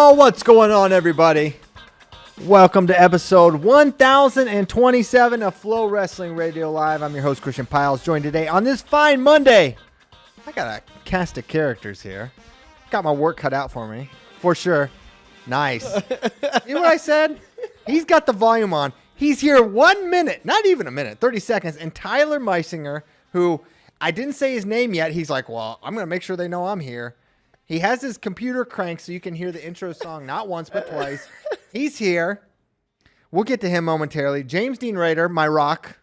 Oh, what's going on, everybody? Welcome to episode 1027 of FloWrestling Radio Live. I'm your host, Christian Piles, joined today on this fine Monday. I got a cast of characters here. Got my work cut out for me, for sure. Nice. You know what I said? He's got the volume on. He's here 1 minute, not even a minute, 30 seconds. And Tyler Meisinger, who I didn't say his name yet, he's like, well, I'm going to make sure they know I'm here. He has his computer cranked so you can hear the intro song not once but twice. He's here. We'll get to him momentarily. James Dean Rader, my rock,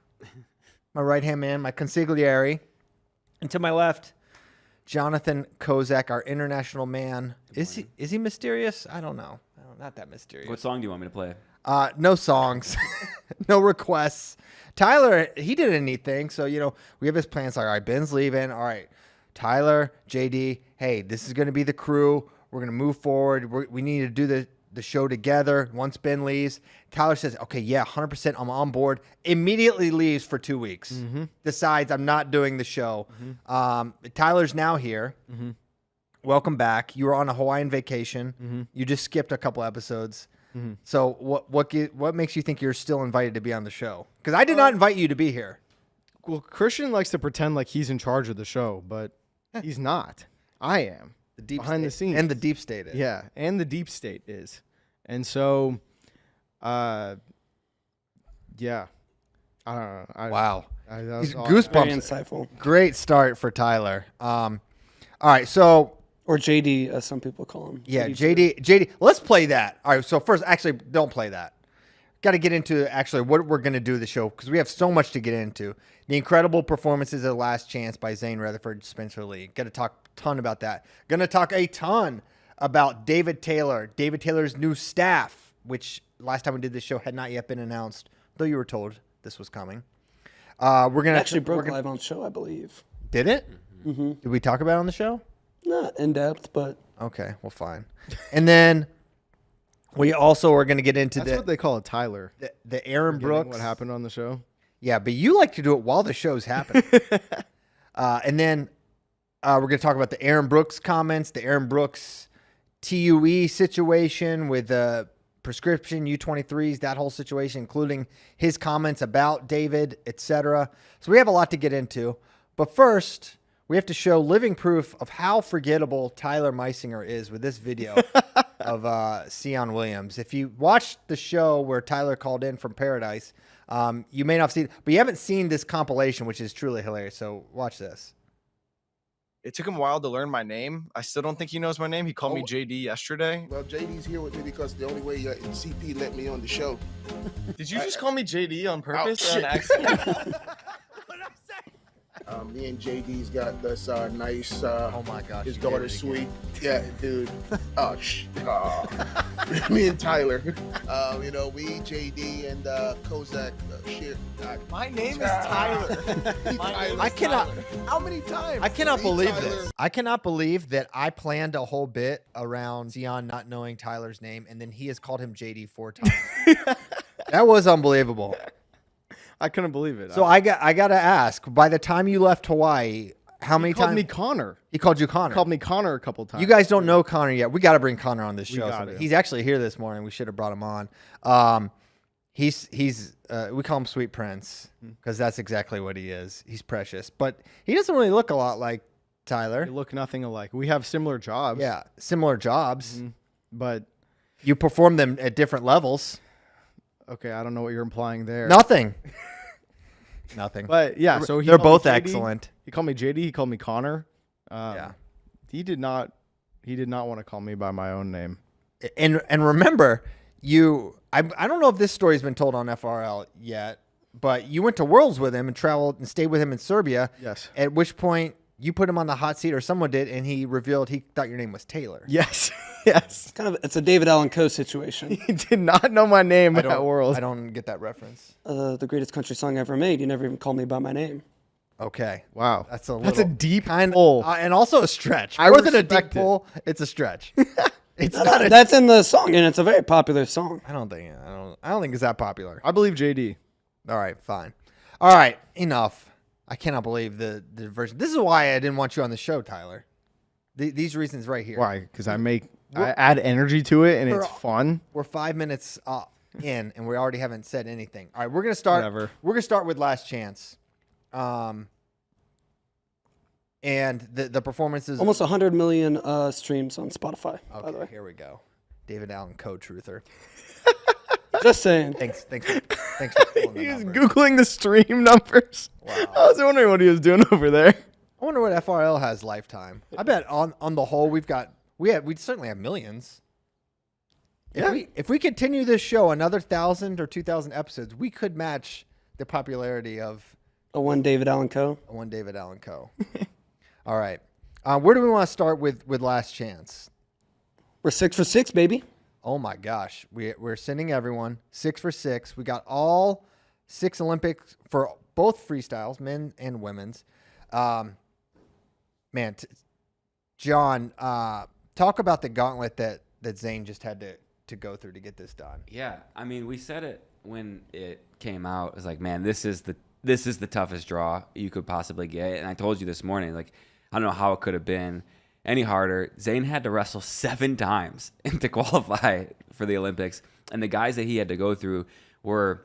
my right-hand man, my consigliere. And to my left, Jonathan Kozak, our international man. Is he mysterious? I don't know. Not that mysterious. What song do you want me to play? No songs. No requests. Tyler, he did a neat thing. So, we have his plans like, all right, Ben's leaving. All right, Tyler, JD, hey, this is going to be the crew. We're going to move forward. We need to do the show together once Ben leaves. Tyler says, okay, yeah, 100% I'm on board. Immediately leaves for 2 weeks. Mm-hmm. Decides I'm not doing the show. Mm-hmm. Tyler's now here. Mm-hmm. Welcome back. You were on a Hawaiian vacation. Mm-hmm. You just skipped a couple episodes. Mm-hmm. So what makes you think you're still invited to be on the show? Because I did not invite you to be here. Well, Christian likes to pretend like he's in charge of the show, but he's not. I am. The deep behind state. the scenes. And the deep state is. Yeah, and the deep state is. And so, yeah. I don't know. Wow. Goosebumps. Very insightful. Great start for Tyler. All right, so... Or JD, as some people call him. Yeah, JD. Let's play that. All right, so first, actually, don't play that. Got to get into actually what we're going to do the show because we have so much to get into. The incredible performances of Last Chance by Zane Rutherford, Spencer Lee. Got to talk a ton about that. Going to talk a ton about David Taylor. David Taylor's new staff, which last time we did this show had not yet been announced, though you were told this was coming. We're going to actually broke live on the show, I believe. Did it? Mm-hmm. Did we talk about it on the show? Not in depth, but okay, well, fine. And then we also are going to get into That's what they call it, Tyler. The Aaron Brooks. What happened on the show? Yeah, but you like to do it while the show's happening. And then we're going to talk about the Aaron Brooks comments, the Aaron Brooks TUE situation with the prescription U23s, that whole situation, including his comments about David, etc. So we have a lot to get into. But first, we have to show living proof of how forgettable Tyler Meisinger is with this video of Sion Williams. If you watched the show where Tyler called in from Paradise, you may not have seen it, but you haven't seen this compilation, which is truly hilarious. So watch this. It took him a while to learn my name. I still don't think he knows my name. He called me JD yesterday. Well, JD's here with me because the only way CP let me on the show. Did you just call me JD on purpose Oh, or on accident? Me and JD's got this nice, Oh my gosh. his you did daughter's it sweet. again. Yeah, dude. Me and Tyler. We, JD, and Kozak share. My name is Tyler. I cannot. How many times? I cannot Me, believe Tyler. this. I cannot believe that I planned a whole bit around Sion not knowing Tyler's name, and then he has called him JD 4 times. That was unbelievable. I couldn't believe it. So I got to ask, by the time you left Hawaii, how many times? He called me Connor. He called you Connor. He called me Connor a couple times. You guys don't know Connor yet. We got to bring Connor on this show. got to. He's actually here this morning. We should have brought him on. He's we call him Sweet Prince because that's exactly what he is. He's precious, but he doesn't really look a lot like Tyler. They look nothing alike. We have similar jobs. Yeah, similar jobs, But you perform them at different levels. okay, I don't know what you're implying there. Nothing. Nothing. But yeah, so they're called me both JD. excellent. He called me JD. He called me Connor. Yeah. He did not want to call me by my own name. And remember, I don't know if this story's been told on FRL yet, but you went to Worlds with him and traveled and stayed with him in Serbia. Yes. At which point you put him on the hot seat, or someone did, and he revealed he thought your name was Taylor. Yes. Yes. it's a David Allen Coe situation. He did not know my name at Worlds. I don't get that reference. The greatest country song ever made. You never even called me by my name. Okay. Wow. That's a deep kind pull. and also a stretch. I More than a deep respect it. pull, it's a stretch. It's not. That's in the song, and it's a very popular song. I don't think it's that popular. I believe JD. All right, fine. All right, enough. I cannot believe the version. This is why I didn't want you on the show, Tyler. These reasons right here. Why? Because I make I add energy to it, and it's fun. We're 5 minutes in, and we already haven't said anything. All right, we're gonna start. Whatever. We're gonna start with Last Chance. And the performances. Almost 100 million streams on Spotify, by the Okay, way. here we go. David Allen, co-truther. Just saying. Thanks for pulling the He was number. Googling the stream numbers. Wow. I was wondering what he was doing over there. I wonder what FRL has lifetime. I bet on the whole we certainly have millions. If we continue this show another 1,000 or 2,000 episodes, we could match the popularity of A one David Allen Co. one David Allen Co. All right, where do we want to start with Last Chance? We're 6 for 6, baby. Oh my gosh, we're sending everyone 6 for 6. We got all 6 Olympics for both freestyles, men and women's. Man, John, talk about the gauntlet that Zane just had to go through to get this done. Yeah, I mean, we said it when it came out. It was like, man, this is the toughest draw you could possibly get. And I told you this morning, like, I don't know how it could have been any harder. Zane had to wrestle 7 times to qualify for the Olympics, and the guys that he had to go through were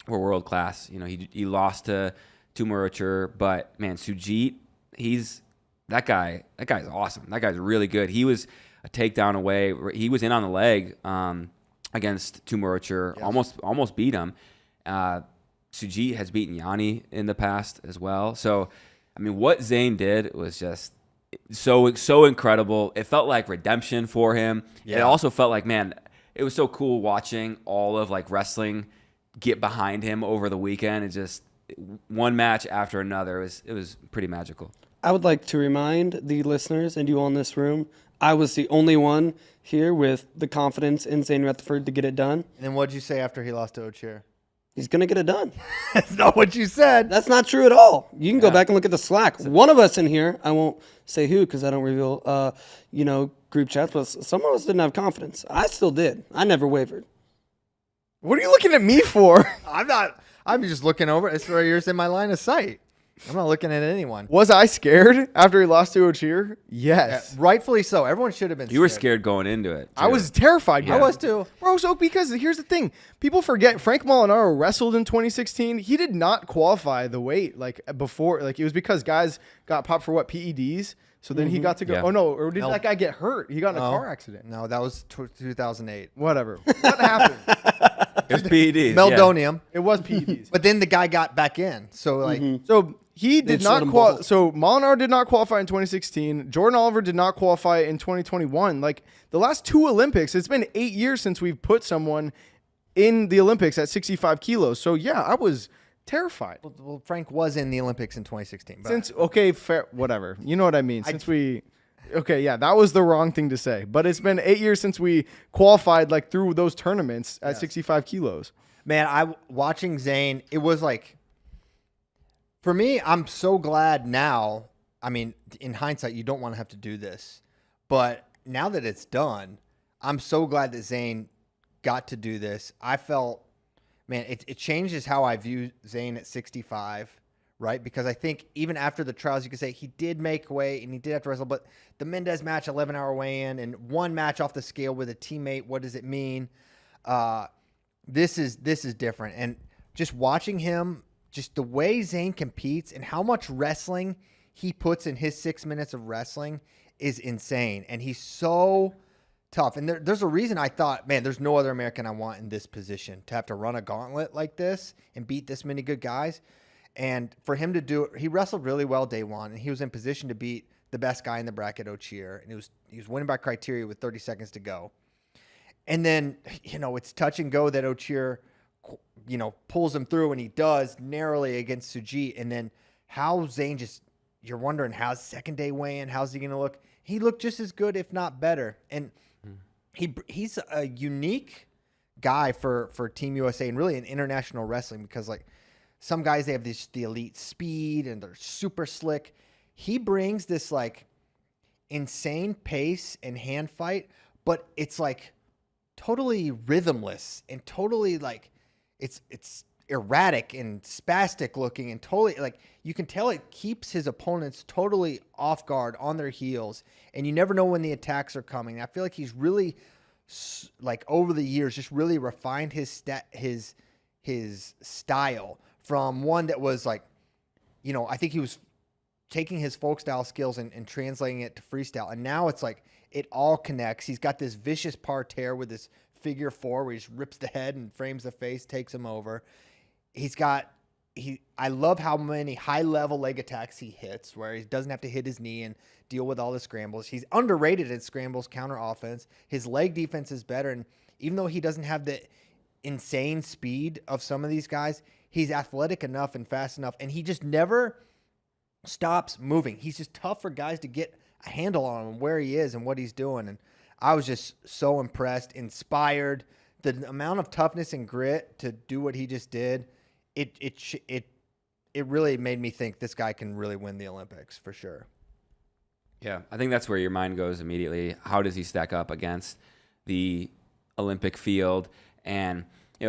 world class. You know, he lost to Tumuracher, but man, Sujit, that guy's awesome. That guy's really good. He was a takedown away. He was in on the leg against Tumuracher, yes. almost beat him. Sujit has beaten Yanni in the past as well. So, I mean, what Zane did was just so incredible. It felt like redemption for him. Yeah. It also felt like, man, it was so cool watching all of like wrestling get behind him over the weekend. It just one match after another. It was pretty magical. I would like to remind the listeners and you all in this room, I was the only one here with the confidence in Zane Rutherford to get it done. And then what'd you say after he lost to Ochier? He's going to get it done. That's not what you said. That's not true at all. You can go back and look at the Slack. One of us in here, I won't say who because I don't reveal, group chats, but some of us didn't have confidence. I still did. I never wavered. What are you looking at me for? I'm just looking over. It's right yours in my line of sight. I'm not looking at anyone. Was I scared after he lost to Ochier? Yes. Yeah, rightfully so. Everyone should have been scared. You were scared going into it, too. I was terrified. Yeah. I was too. Bro, so because here's the thing. People forget Frank Molinaro wrestled in 2016. He did not qualify the weight like before. Like it was because guys got popped for PEDs. So then he got to go. Yeah. Oh, no. Or did that guy get hurt? He got in a car accident. No, that was 2008. Whatever. What happened? It was PEDs. Meldonium. Yeah. It was PEDs. But then the guy got back in. So like, so he did not qualify. So Molinaro did not qualify in 2016. Jordan Oliver did not qualify in 2021. Like the last 2 Olympics, it's been 8 years since we've put someone in the Olympics at 65 kilos. So yeah, I was terrified. Well, Frank was in the Olympics in 2016. But fair, whatever. You know what I mean. That was the wrong thing to say. But it's been 8 years since we qualified like through those tournaments at 65 kilos. Man, watching Zane, it was like, for me, I'm so glad now. I mean, in hindsight, you don't want to have to do this. But now that it's done, I'm so glad that Zane got to do this. I felt, man, it changes how I view Zane at 65, right? Because I think even after the trials, you could say he did make weight and he did have to wrestle, but the Mendez match, 11-hour weigh-in, and 1 match off the scale with a teammate, what does it mean? This is different. And just watching him, just the way Zane competes and how much wrestling he puts in his 6 minutes of wrestling is insane. And he's so tough. And there's a reason I thought, man, there's no other American I want in this position to have to run a gauntlet like this and beat this many good guys. And for him to do it, he wrestled really well day one, and he was in position to beat the best guy in the bracket, Ochier. And he was winning by criteria with 30 seconds to go. And then, it's touch and go that Ochier, pulls him through, and he does narrowly against Sujit. And then how Zane you're wondering how's second day weigh-in, how's he going to look? He looked just as good, if not better. And he's a unique guy for Team USA and really in international wrestling because, like, some guys, they have the elite speed and they're super slick. He brings this, like, insane pace and hand fight, but it's, like, totally rhythmless and totally, like, it's erratic and spastic looking and totally like you can tell it keeps his opponents totally off guard on their heels, and you never know when the attacks are coming. I feel like he's really like over the years just really refined his style from one that was like, you know, I think he was taking his folk style skills and translating it to freestyle, and now it's like it all connects. He's got this vicious parterre with this figure four where he just rips the head and frames the face, takes him over. I love how many high-level leg attacks he hits where he doesn't have to hit his knee and deal with all the scrambles. He's underrated at scrambles, counter offense. His leg defense is better, and even though he doesn't have the insane speed of some of these guys, he's athletic enough and fast enough, and he just never stops moving. He's just tough for guys to get a handle on him, where he is and what he's doing, and I was just so impressed, inspired. The amount of toughness and grit to do what he just did, it really made me think this guy can really win the Olympics for sure. Yeah, I think that's where your mind goes immediately. How does he stack up against the Olympic field? And you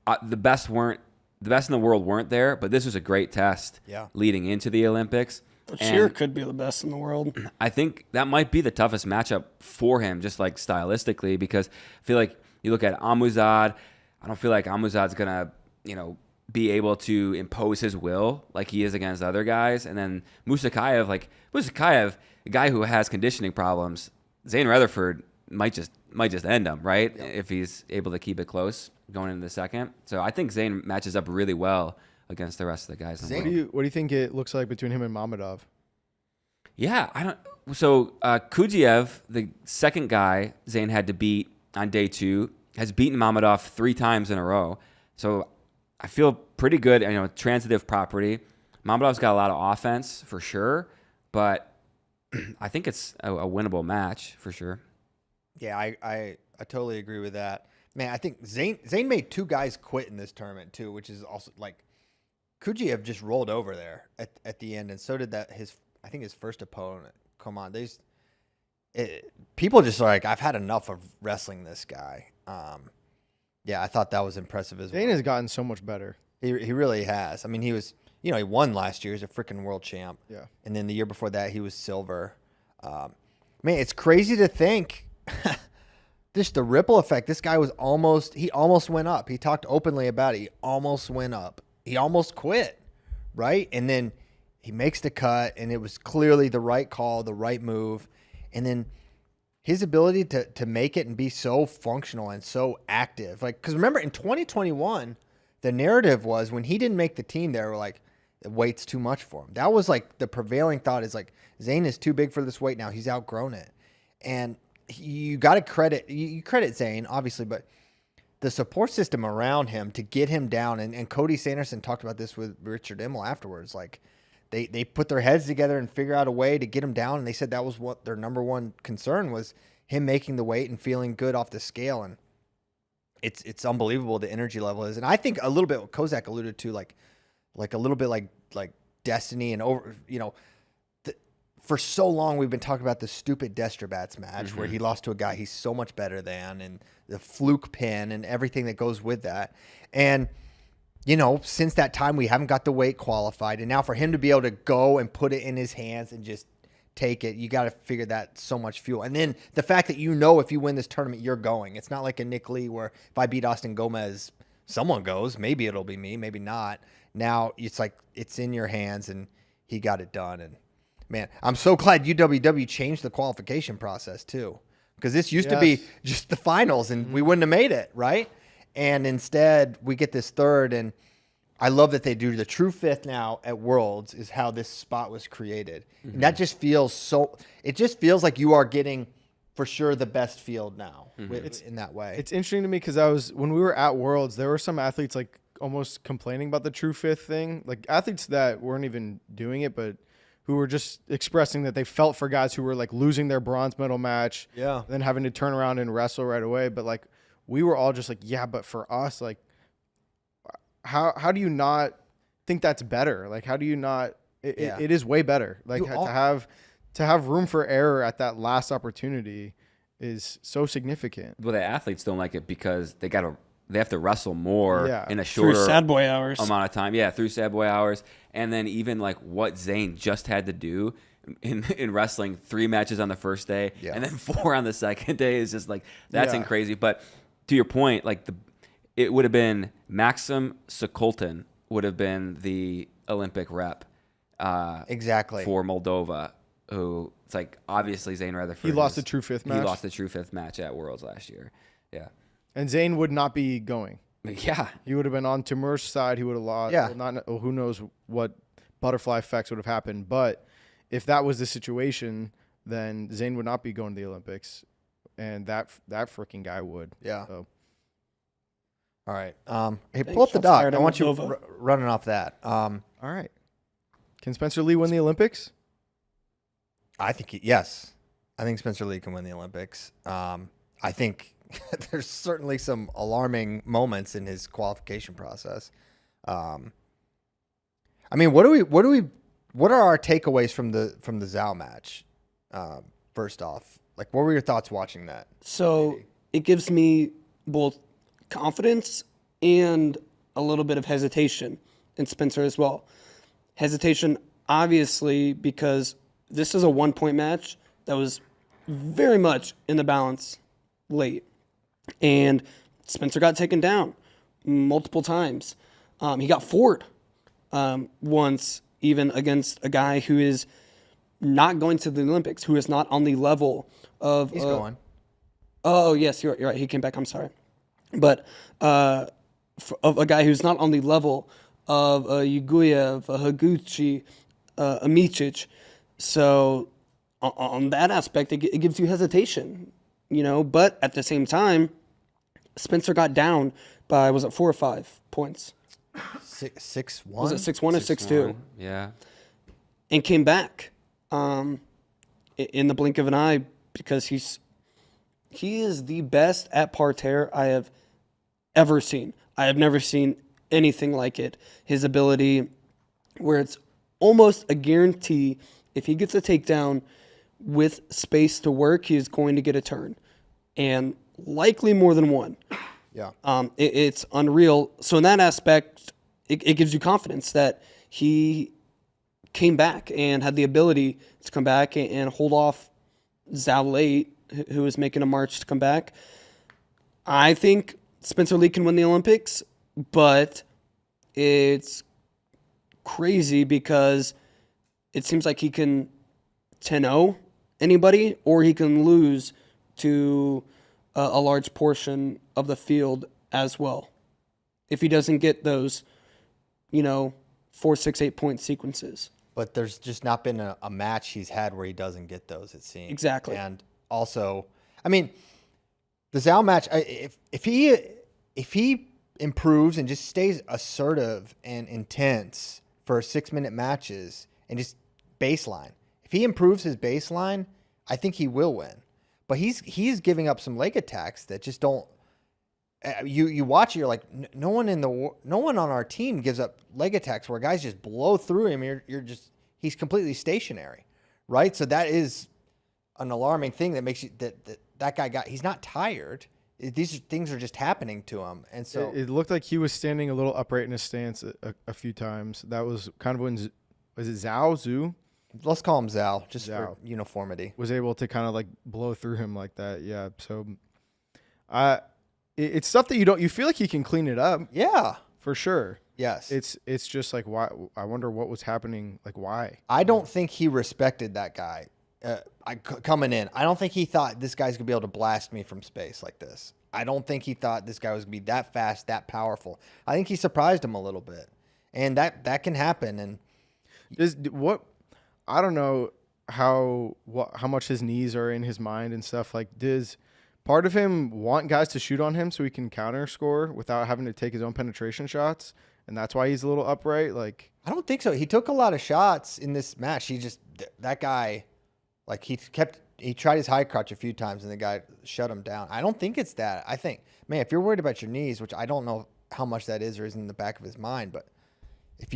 know, the best in the world weren't there, but this was a great test. Leading into the Olympics. Sheer could be the best in the world. I think that might be the toughest matchup for him, just like stylistically, because I feel like you look at Amuzad. I don't feel like Amuzad's gonna, you know, be able to impose his will like he is against other guys. And then Musakayev, a guy who has conditioning problems, Zane Rutherford might just end him, right? If he's able to keep it close going into the second. So I think Zane matches up really well against the rest of the guys. What do you think it looks like between him and Mamedov? Yeah, I don't. So Kudiev, the second guy Zane had to beat on day 2, has beaten Mamedov 3 times in a row. So I feel pretty good. You know, transitive property. Mamedov's got a lot of offense for sure, but I think it's a winnable match for sure. Yeah, I totally agree with that. Man, I think Zane made 2 guys quit in this tournament too, which is also like Kudiev just rolled over there at the end, and so did his first opponent. Come on, people just are like, I've had enough of wrestling this guy. Yeah, I thought that was impressive as well. Zane has gotten so much better. He really has. I mean, he was, you know, he won last year. He was a freaking world champ. Yeah. And then the year before that, he was silver. Man, it's crazy to think just the ripple effect. This guy he almost went up. He talked openly about it. He almost went up. He almost quit, right? And then he makes the cut, and it was clearly the right call, the right move. And then his ability to make it and be so functional and so active. Like, because remember, in 2021, the narrative was when he didn't make the team, they were like, the weight's too much for him. That was like the prevailing thought is like, Zane is too big for this weight now. He's outgrown it. And you got to credit Zane, obviously, but the support system around him to get him down, and Cody Sanderson talked about this with Richard Immel afterwards, like they put their heads together and figure out a way to get him down, and they said that was what their number one concern was, him making the weight and feeling good off the scale. And it's unbelievable the energy level is. And I think a little bit what Kozak alluded to, like a little bit like destiny and over, you know, for so long we've been talking about the stupid Destrabats match where he lost to a guy he's so much better than, and the fluke pin and everything that goes with that. And, you know, since that time we haven't got the weight qualified. And now for him to be able to go and put it in his hands and just take it, you got to figure that so much fuel. And then the fact that, you know, if you win this tournament, you're going. It's not like a Nick Lee where if I beat Austin Gomez, someone goes. Maybe it'll be me, maybe not. Now it's like it's in your hands, and he got it done. And man, I'm so glad UWW changed the qualification process too, because this used to be just the finals and we wouldn't have made it, right? And instead we get this third, and I love that they do the true fifth now at Worlds is how this spot was created. And that just feels it just feels like you are getting for sure the best field now in that way. It's interesting to me because when we were at Worlds, there were some athletes like almost complaining about the true fifth thing, like athletes that weren't even doing it, but who were just expressing that they felt for guys who were like losing their bronze medal match, then having to turn around and wrestle right away. But like we were all just like, yeah, but for us, like, how do you not think that's better? Like, how do you not? It is way better. Like to have room for error at that last opportunity is so significant. Well, the athletes don't like it because they got to they have to wrestle more in a through shorter sad boy hours amount of time. Yeah, through sad boy hours. And then even like what Zayn just had to do in wrestling, 3 matches on the first day and then 4 on the second day is just like, that's crazy. But to your point, like it would have been Maxim Sokoltin would have been the Olympic rep. Exactly. For Moldova, who it's like obviously Zayn Rutherford. He lost the true fifth match. He lost the true fifth match at Worlds last year. Yeah. And Zayn would not be going. Yeah. He would have been on Timur's side. He would have lost. Yeah. Well, who knows what butterfly effects would have happened. But if that was the situation, then Zayn would not be going to the Olympics. And that freaking guy would. Yeah. So. All right. Hey, pull up the doc. I want you running off that. All right. Can Spencer Lee win the Olympics? I think yes. I think Spencer Lee can win the Olympics. I think there's certainly some alarming moments in his qualification process. I mean, what are our takeaways from the Zhao match? First off, like, what were your thoughts watching that? So it gives me both confidence and a little bit of hesitation in Spencer as well. Hesitation, obviously, because this is a 1-point match that was very much in the balance late. And Spencer got taken down multiple times. He got forward once, even against a guy who is not going to the Olympics, who is not on the level of... He's going. Oh, yes, you're right. He came back. I'm sorry. But of a guy who's not on the level of Yuguyev, Higuchi, Amichich. So on that aspect, it gives you hesitation, But at the same time, Spencer got down by, was it 4 or 5 points? 6-1? Was it 6-1 or 6-2? Yeah. And came back in the blink of an eye because he is the best at parterre I have ever seen. I have never seen anything like it. His ability where it's almost a guarantee if he gets a takedown with space to work, he is going to get a turn. And likely more than one. Yeah. It's unreal. So in that aspect, it gives you confidence that he came back and had the ability to come back and hold off Zhao late, who was making a march to come back. I think Spencer Lee can win the Olympics, but it's crazy because it seems like he can 10-0 anybody, or he can lose to a large portion of the field as well if he doesn't get those, 4, 6, 8 point sequences. But there's just not been a match he's had where he doesn't get those, it seems. Exactly. And also, I mean, the Zhao match, if he improves and just stays assertive and intense for 6-minute matches and just baseline, if he improves his baseline, I think he will win. But he's giving up some leg attacks that just don't. You watch it, you're like, no one on our team gives up leg attacks where guys just blow through him. He's completely stationary, right? So that is an alarming thing that makes you that guy he's not tired. These things are just happening to him, and so it looked like he was standing a little upright in his stance a few times. That was kind of when was it Zhao? Let's call him Zhao, just Zhao. for uniformity. Was able to kind of like blow through him like that. Yeah. So, it's stuff that you feel like he can clean it up. Yeah, for sure. Yes. It's just like, why? I wonder what was happening. Like, why? I don't think he respected that guy coming in. I don't think he thought this guy's gonna be able to blast me from space like this. I don't think he thought this guy was gonna be that fast, that powerful. I think he surprised him a little bit, and that can happen. And I don't know how much his knees are in his mind and stuff. Like, does part of him want guys to shoot on him so he can counter score without having to take his own penetration shots? And that's why he's a little upright. Like, I don't think so. He took a lot of shots in this match. That guy, like, he tried his high crotch a few times and the guy shut him down. I don't think it's that. I think, man, if you're worried about your knees, which I don't know how much that is or is in the back of his mind, but if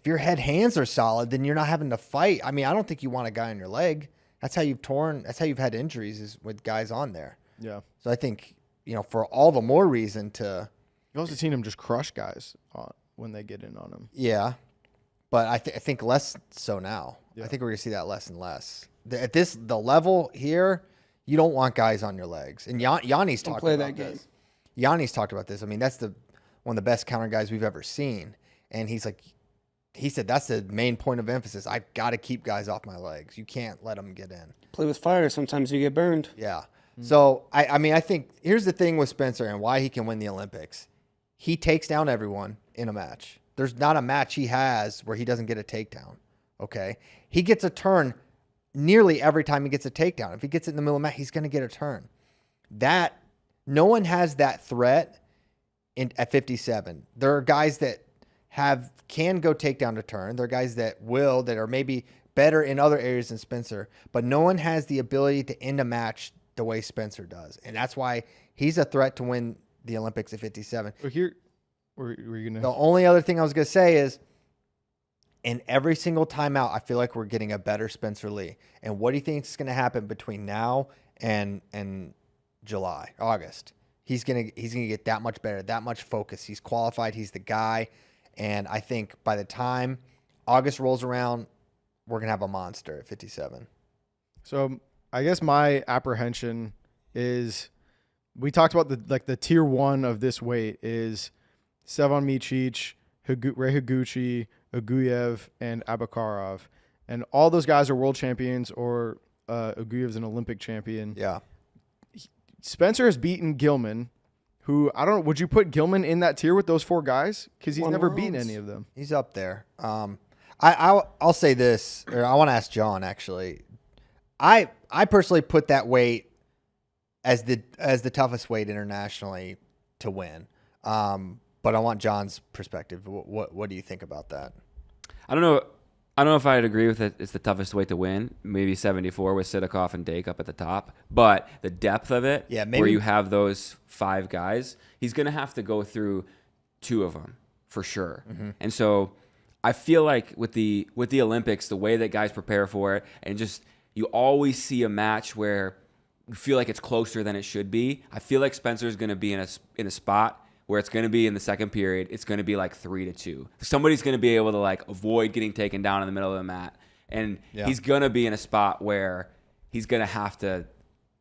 your hands are solid, then you're not having to fight. I mean, I don't think you want a guy on your leg. That's how you've had injuries, is with guys on there. Yeah. So I think for all the more reason to. You've also seen him just crush guys when they get in on him. Yeah, but I think less so now. Yeah. I think we're going to see that less and less. At the level here, you don't want guys on your legs. And Yanni's talked about this. Yanni's talked about this. I mean, that's one of the best counter guys we've ever seen. And he said that's the main point of emphasis. I've got to keep guys off my legs. You can't let them get in. Play with fire. Sometimes you get burned. Yeah. Mm-hmm. So, I think here's the thing with Spencer and why he can win the Olympics. He takes down everyone in a match. There's not a match he has where he doesn't get a takedown. Okay? He gets a turn nearly every time he gets a takedown. If he gets it in the middle of the match, he's going to get a turn. No one has that threat at 57. There are guys that can go takedown to turn. There are guys that are maybe better in other areas than Spencer, but no one has the ability to end a match the way Spencer does. And that's why he's a threat to win the Olympics at 57. The only other thing I was going to say is, in every single timeout, I feel like we're getting a better Spencer Lee. And what do you think is going to happen between now and August? He's gonna get that much better, that much focus. He's qualified. He's the guy. And I think by the time August rolls around, we're going to have a monster at 57. So I guess my apprehension is, we talked about the tier 1 of this weight is Stevan Micic, Ray Higuchi, Aguyev, and Abakarov. And all those guys are world champions, or Aguyev's an Olympic champion. Yeah. Spencer has beaten Gilman, who, I don't know, would you put Gilman in that tier with those 4 guys? Because he's never beaten any of them. He's up there. I'll say this, or I want to ask John, actually. I personally put that weight as the toughest weight internationally to win. But I want John's perspective. What do you think about that? I don't know if I'd agree with it. It's the toughest weight to win. Maybe 74 with Sidakov and Dake up at the top. But the depth of it, where you have those 5 guys, he's going to have to go through 2 of them for sure. Mm-hmm. And so I feel like with the Olympics, the way that guys prepare for it, and just you always see a match where you feel like it's closer than it should be. I feel like Spencer's going to be in a spot where it's going to be in the second period, it's going to be like 3-2. Somebody's going to be able to like avoid getting taken down in the middle of the mat. And he's going to be in a spot where he's going to have to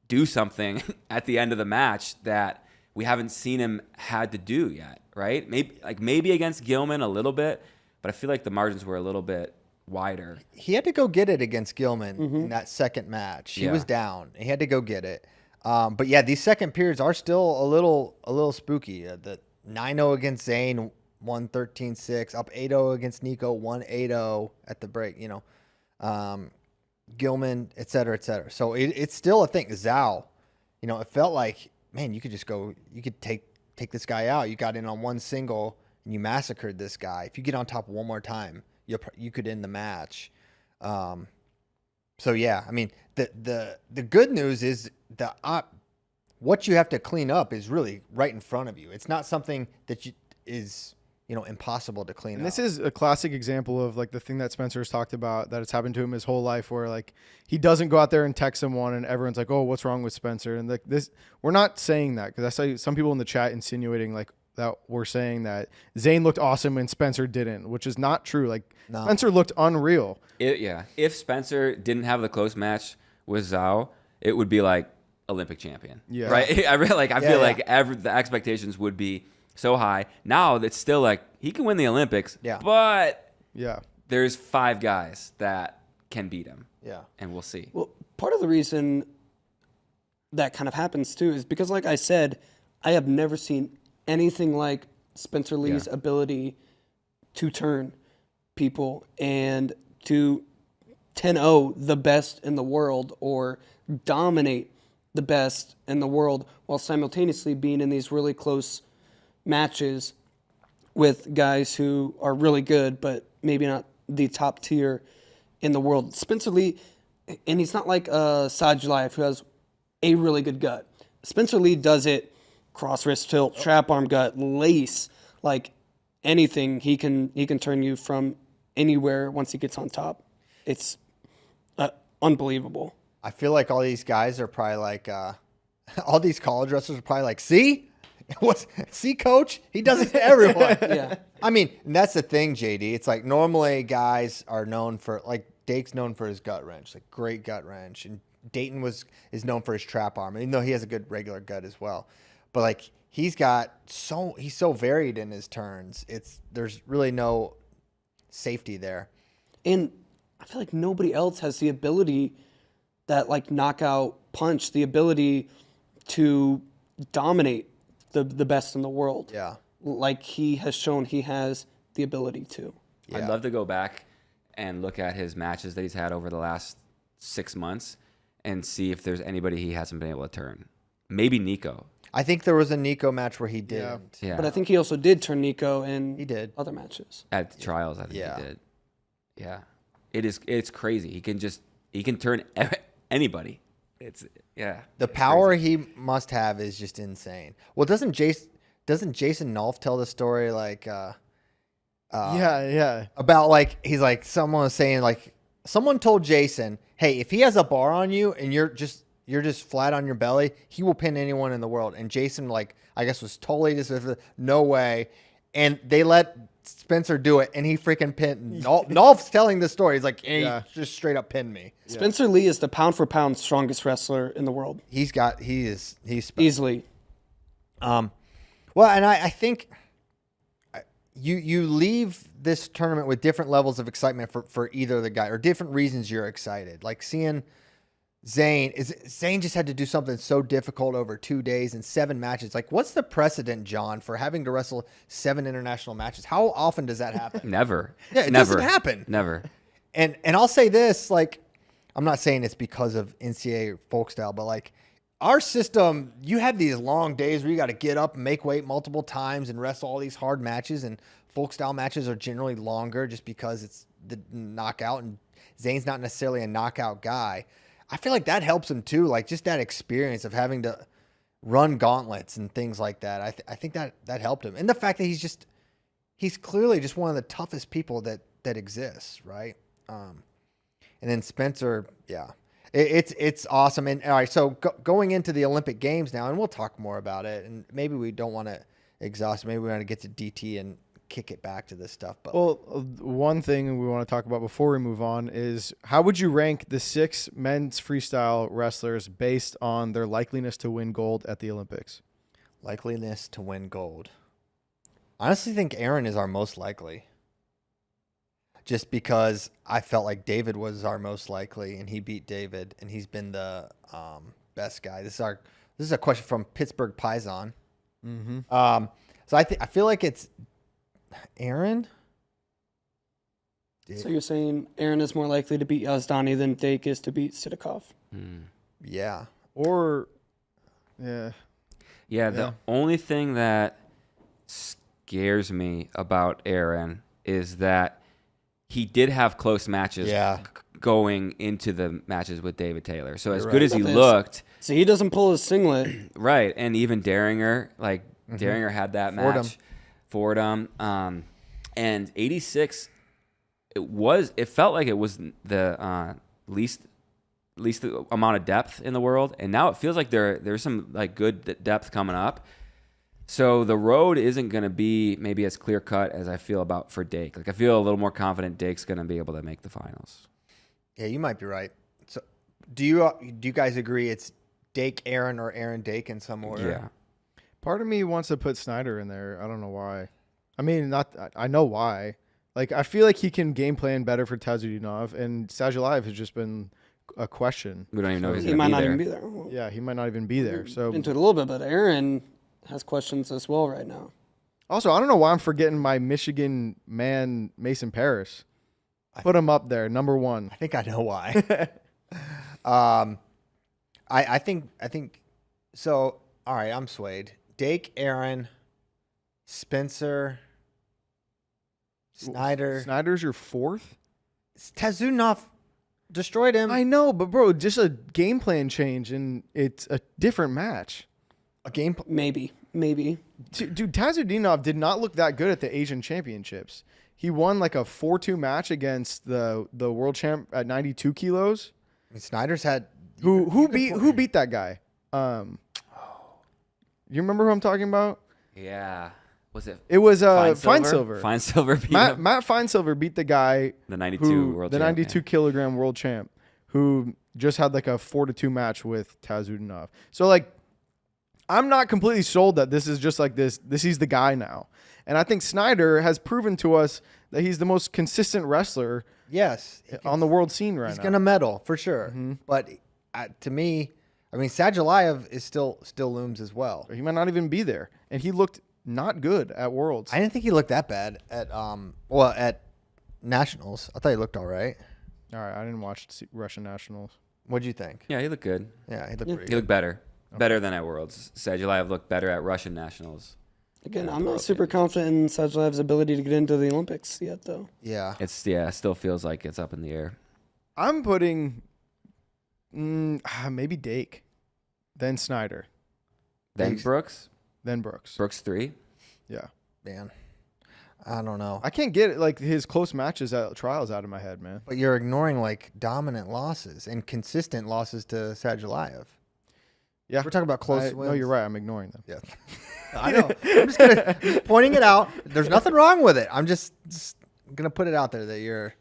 do something at the end of the match that we haven't seen him had to do yet, right? Maybe against Gilman a little bit, but I feel like the margins were a little bit wider. He had to go get it against Gilman in that second match. He was down. He had to go get it. But yeah, these second periods are still a little spooky. The 9-0 against Zane, 1-13-6, up 8-0 against Nico, 1-8-0 at the break. Gilman, et cetera, et cetera. So it's still a thing. Zhao, it felt like, man, you could just go, you could take this guy out. You got in on one single and you massacred this guy. If you get on top one more time, you could end the match. So yeah, I mean, the good news is what you have to clean up is really right in front of you. It's not something that is impossible to clean up. This is a classic example of like the thing that Spencer's talked about, that it's happened to him his whole life, where like he doesn't go out there and text someone and everyone's like, oh, what's wrong with Spencer? And like this, we're not saying that, because I saw some people in the chat insinuating like that we're saying that Zane looked awesome and Spencer didn't, which is not true. Like Spencer looked unreal. If Spencer didn't have the close match with Zhao, it would be like Olympic champion. Yeah. Right. I feel like the expectations would be so high. Now it's still like he can win the Olympics. Yeah. But there's 5 guys that can beat him. Yeah. And we'll see. Well, part of the reason that kind of happens too is because, like I said, I have never seen anything like Spencer Lee's ability to turn people and to 10-0 the best in the world, or dominate the best in the world, while simultaneously being in these really close matches with guys who are really good, but maybe not the top tier in the world. Spencer Lee, and he's not like Sajulayev, who has a really good gut. Spencer Lee does it cross wrist tilt, trap arm gut, lace, like anything. He can turn you from anywhere once he gets on top. It's unbelievable. I feel like all these guys are probably like all these college wrestlers are probably like, see? See, coach? He does it to everyone. Yeah. I mean, and that's the thing, JD. It's like normally guys are known for, like, Dake's known for his gut wrench, like great gut wrench. And Dayton is known for his trap arm, even though he has a good regular gut as well. But, like, he's so varied in his turns. There's really no safety there. And I feel like nobody else has the ability, that like knockout punch, the ability to dominate the best in the world. Yeah. Like he has shown he has the ability to. Yeah. I'd love to go back and look at his matches that he's had over the last 6 months and see if there's anybody he hasn't been able to turn. Maybe Nico. I think there was a Nico match where he didn't. Yeah. But I think he also did turn Nico in He did. other matches. At the trials, I think Yeah. he did. Yeah. It's crazy. He can turn anybody. The power he must have is just insane. Well, doesn't Jason Nolf tell the story like about like he's like someone was saying like someone told Jason, hey, if he has a bar on you and you're just flat on your belly, he will pin anyone in the world. And Jason, like, I guess was totally just no way. And they let Spencer do it, and he freaking pinned. Nolf's telling the story. He's like, he just straight up pinned me. Spencer Lee is the pound for pound strongest wrestler in the world. He's special. Easily. Well, and I think you leave this tournament with different levels of excitement for either of the guy, or different reasons you're excited. Like seeing Zayn just had to do something so difficult over 2 days and 7 matches. Like, what's the precedent, John, for having to wrestle 7 international matches? How often does that happen? Never. Yeah, it Never. doesn't happen. Never. And I'll say this, like, I'm not saying it's because of NCAA folk style, but like our system, you have these long days where you got to get up and make weight multiple times and wrestle all these hard matches, and folk style matches are generally longer just because it's the knockout, and Zayn's not necessarily a knockout guy. I feel like that helps him too, like just that experience of having to run gauntlets and things like that. I think that helped him. And the fact that he's clearly just one of the toughest people that exists, right? And then Spencer, it's awesome. And all right, so going into the Olympic Games now, and we'll talk more about it, and maybe we don't want to exhaust it. Maybe we want to get to DT and kick it back to this stuff. But one thing we want to talk about before we move on is how would you rank the 6 men's freestyle wrestlers based on their likeliness to win gold at the Olympics? Likeliness to win gold. I honestly think Aaron is our most likely. Just because I felt like David was our most likely, and he beat David, and he's been the best guy. This is a question from Pittsburgh Paisan. Mm-hmm. So I feel like it's Aaron. So you're saying Aaron is more likely to beat Yazdani than Dake is to beat Sidakov? Yeah. Or the only thing that scares me about Aaron is that he did have close matches going into the matches with David Taylor. So as good as he looked. So he doesn't pull his singlet. Right. And even Daringer, Daringer had that match. Fordham. And 86, it felt like it was the least amount of depth in the world. And now it feels like there's some like good depth coming up. So the road isn't going to be maybe as clear cut as I feel about for Dake. Like I feel a little more confident Dake's going to be able to make the finals. Yeah, you might be right. So do you guys agree it's Dake Aaron or Aaron Dake in some order? Yeah. part of me wants to put Snyder in there. I don't know why. I mean, I know why. Like, I feel like he can game plan better for Tazudinov, and Sajalayev has just been a question. We don't even know if He might not even be there. Yeah, he might not even be there. So into it a little bit, but Aaron has questions as well right now. Also, I don't know why I'm forgetting my Michigan man, Mason Paris. Put him up there, number one. I think I know why. I think so. All right, I'm swayed. Dake, Aaron, Spencer, Snyder. Snyder's your fourth? Tazunov destroyed him. I know, but bro, just a game plan change and it's a different match. A game Maybe. Dude, Tazudinov did not look that good at the Asian Championships. He won like a 4-2 match against the world champ at 92 kilos. I mean, Snyder's had Who beat that guy? You remember who I'm talking about? Yeah. Was it? It was Fine Silver. Fine Silver beat Matt him. Fine Silver beat the guy, The 92 world champ, 92 kilogram world champ, who just had like a 4-2 match with Tazudinov. So like, I'm not completely sold that this is just like this. He's the guy now, and I think Snyder has proven to us that he's the most consistent wrestler. Yes, on the world scene right now. He's gonna medal for sure. But to me, I mean, Sadulayev is still looms as well. He might not even be there, and he looked not good at Worlds. I didn't think he looked that bad at at Nationals. I thought he looked all right. All right, I didn't watch Russian Nationals. What'd you think? Yeah, he looked good. Yeah, he looked pretty He good. looked better. Better than at Worlds. Sadulayev looked better at Russian Nationals. Again, I'm not super confident in Sadulayev's ability to get into the Olympics yet, though. Yeah. It still feels like it's up in the air. I'm putting maybe Dake, then Snyder, Then Brooks. then Brooks. Brooks 3. Yeah. Man, I don't know. I can't get like his close matches at trials out of my head, man. But you're ignoring like dominant losses and consistent losses to Sadulayev. Yeah. We're talking about close wins. No, you're right. I'm ignoring them. Yeah. I know. I'm just pointing it out. There's nothing wrong with it. I'm just gonna put it out there that you're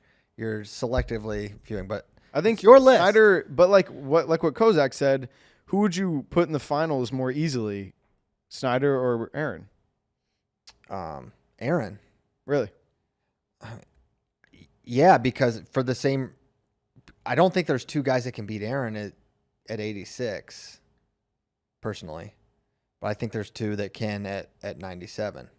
selectively viewing. But I think it's your list. Snyder, but like what Kozak said, who would you put in the finals more easily, Snyder or Aaron? Aaron. Really? Yeah, because for the same, I don't think there's two guys that can beat Aaron at 86. Personally, but I think there's two that can at 97.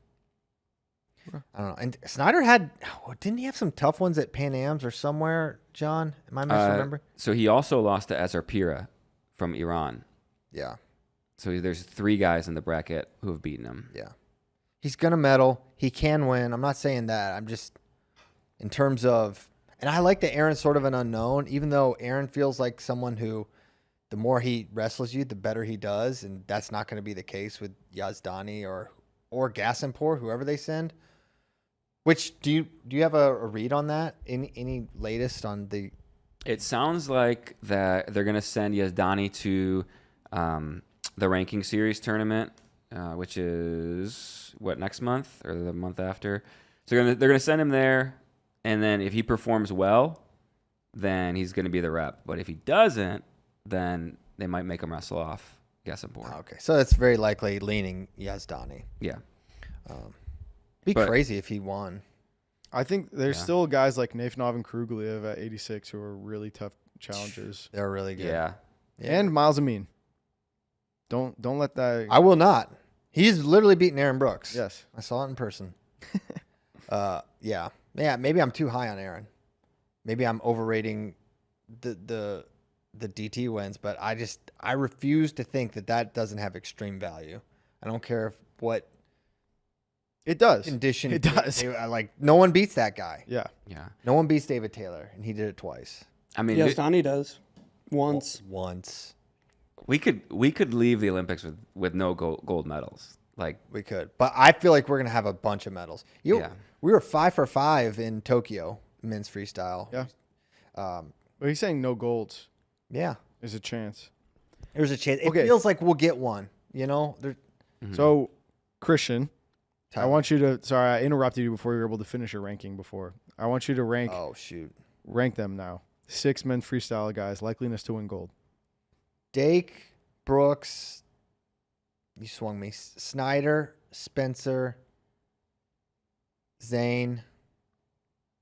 I don't know. And Snyder didn't he have some tough ones at Pan Ams or somewhere, John? Am I misremembering? So he also lost to Azar Pira from Iran. Yeah. So there's 3 guys in the bracket who have beaten him. Yeah. He's going to medal. He can win. I'm not saying that. I'm just, in terms of, and I like that Aaron's sort of an unknown, even though Aaron feels like someone who, the more he wrestles you, the better he does, and that's not going to be the case with Yazdani or Gasimpour, whoever they send. Which do you have a read on that? Any latest on the? It sounds like that they're going to send Yazdani to the ranking series tournament, which is next month or the month after. So they're going to send him there, and then if he performs well, then he's going to be the rep. But if he doesn't, then they might make him wrestle off Gasimpour. Oh, okay, so it's very likely leaning Yazdani. Yeah. Be crazy if he won. I think there's still guys like Nafanov and Krugliev at 86 who are really tough challengers. They're really good. Yeah. And Miles Amin. Don't let that. I will not. He's literally beaten Aaron Brooks. Yes. I saw it in person. Yeah. Maybe I'm too high on Aaron. Maybe I'm overrating the DT wins, but I refuse to think that doesn't have extreme value. I don't care what It does. condition It does. no one beats that guy. Yeah. Yeah. No one beats David Taylor, and he did it twice. I mean, Yes, Donnie does. Once. Once. we could leave the Olympics with no gold medals. Like, We could. But I feel like we're going to have a bunch of medals. Yeah. We were 5 for 5 in Tokyo, men's freestyle. Yeah. But he's saying no golds. Yeah. There's a chance. There's a chance. Okay. It feels like we'll get one, you know? So, Christian, Tyler. I want you to. Sorry, I interrupted you before you were able to finish your ranking before. I want you to rank Oh, shoot. them now. 6 men freestyle guys, likeliness to win gold. Dake, Brooks, you swung me. Snyder, Spencer, Zane.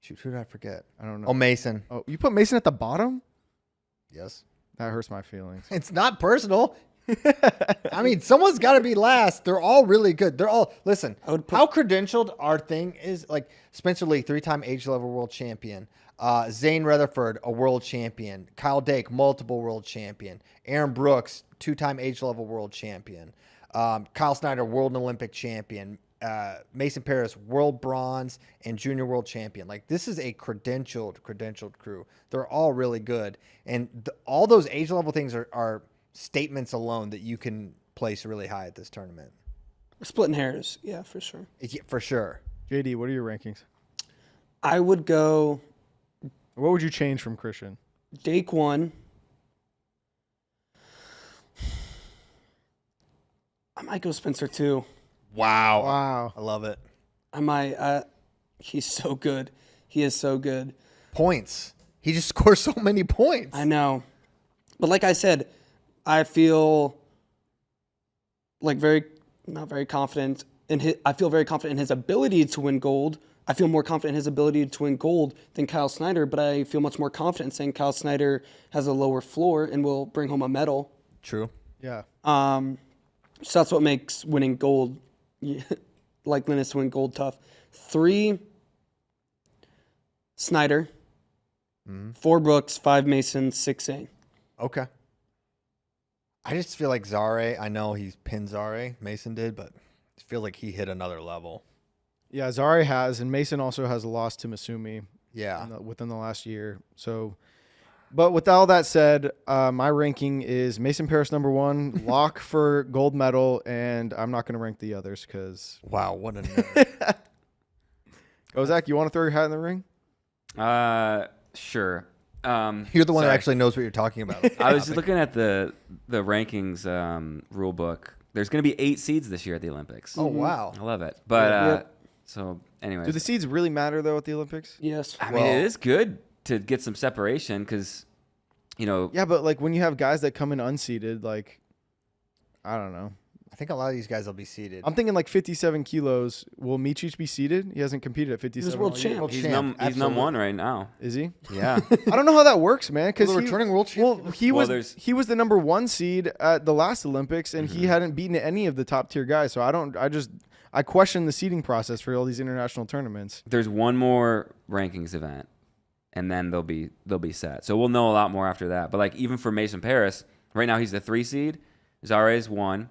Shoot, who did I forget? I don't know. Oh, Mason. Oh, you put Mason at the bottom? Yes. That hurts my feelings. It's not personal. I mean, someone's got to be last. They're all really good. They're all, listen, I would put- how credentialed our thing is, like Spencer Lee, 3-time age level world champion. Zane Rutherford, a world champion. Kyle Dake, multiple world champion. Aaron Brooks, 2-time age level world champion. Kyle Snyder, world and Olympic champion. Mason Paris, world bronze and junior world champion. Like, this is a credentialed crew. They're all really good. And all those age level things are statements alone that you can place really high at this tournament. We're splitting hairs. Yeah, for sure. Yeah, for sure. JD, what are your rankings? I would go What would you change from Christian? Dake 1. I might go Spencer too. Wow. Wow. I love it. I might. He's so good. He is so good. Points. He just scores so many points. I know. But like I said, I feel like not very confident I feel very confident in his ability to win gold. I feel more confident in his ability to win gold than Kyle Snyder, but I feel much more confident saying Kyle Snyder has a lower floor and will bring home a medal. True. Yeah. So that's what makes winning gold, likeliness to win gold, tough. 3, Snyder. 4, Brooks. 5, Mason. 6, Zane. Okay. I just feel like Zare, I know he's pinned Zare, Mason did, but I feel like he hit another level. Yeah, Zari has, and Mason also has lost to Masumi. Yeah. Within the last year. So, but with all that said, my ranking is Mason Paris number 1, lock for gold medal, and I'm not going to rank the others because. Wow, what a nerd. Oh, Zach, you want to throw your hat in the ring? Sure. You're the one that actually knows what you're talking about. I was just looking at the rankings rule book. There's going to be 8 seeds this year at the Olympics. Oh, wow. I love it. But so anyway, Do the seeds really matter though at the Olympics? Yes. I mean, it is good to get some separation because, Yeah, but like when you have guys that come in unseeded, like, I don't know. I think a lot of these guys will be seated. I'm thinking like 57 kilos. Will Michich be seated? He hasn't competed at 57. He's world all year. champ. he's number 1 right now. Is he? Yeah. I don't know how that works, man. Because The returning world champion. Well, he was the number 1 seed at the last Olympics, and he hadn't beaten any of the top tier guys. So I question the seeding process for all these international tournaments. There's one more rankings event, and then they'll be set. So we'll know a lot more after that. But like even for Mason Paris, right now he's the 3 seed. Zare's 1.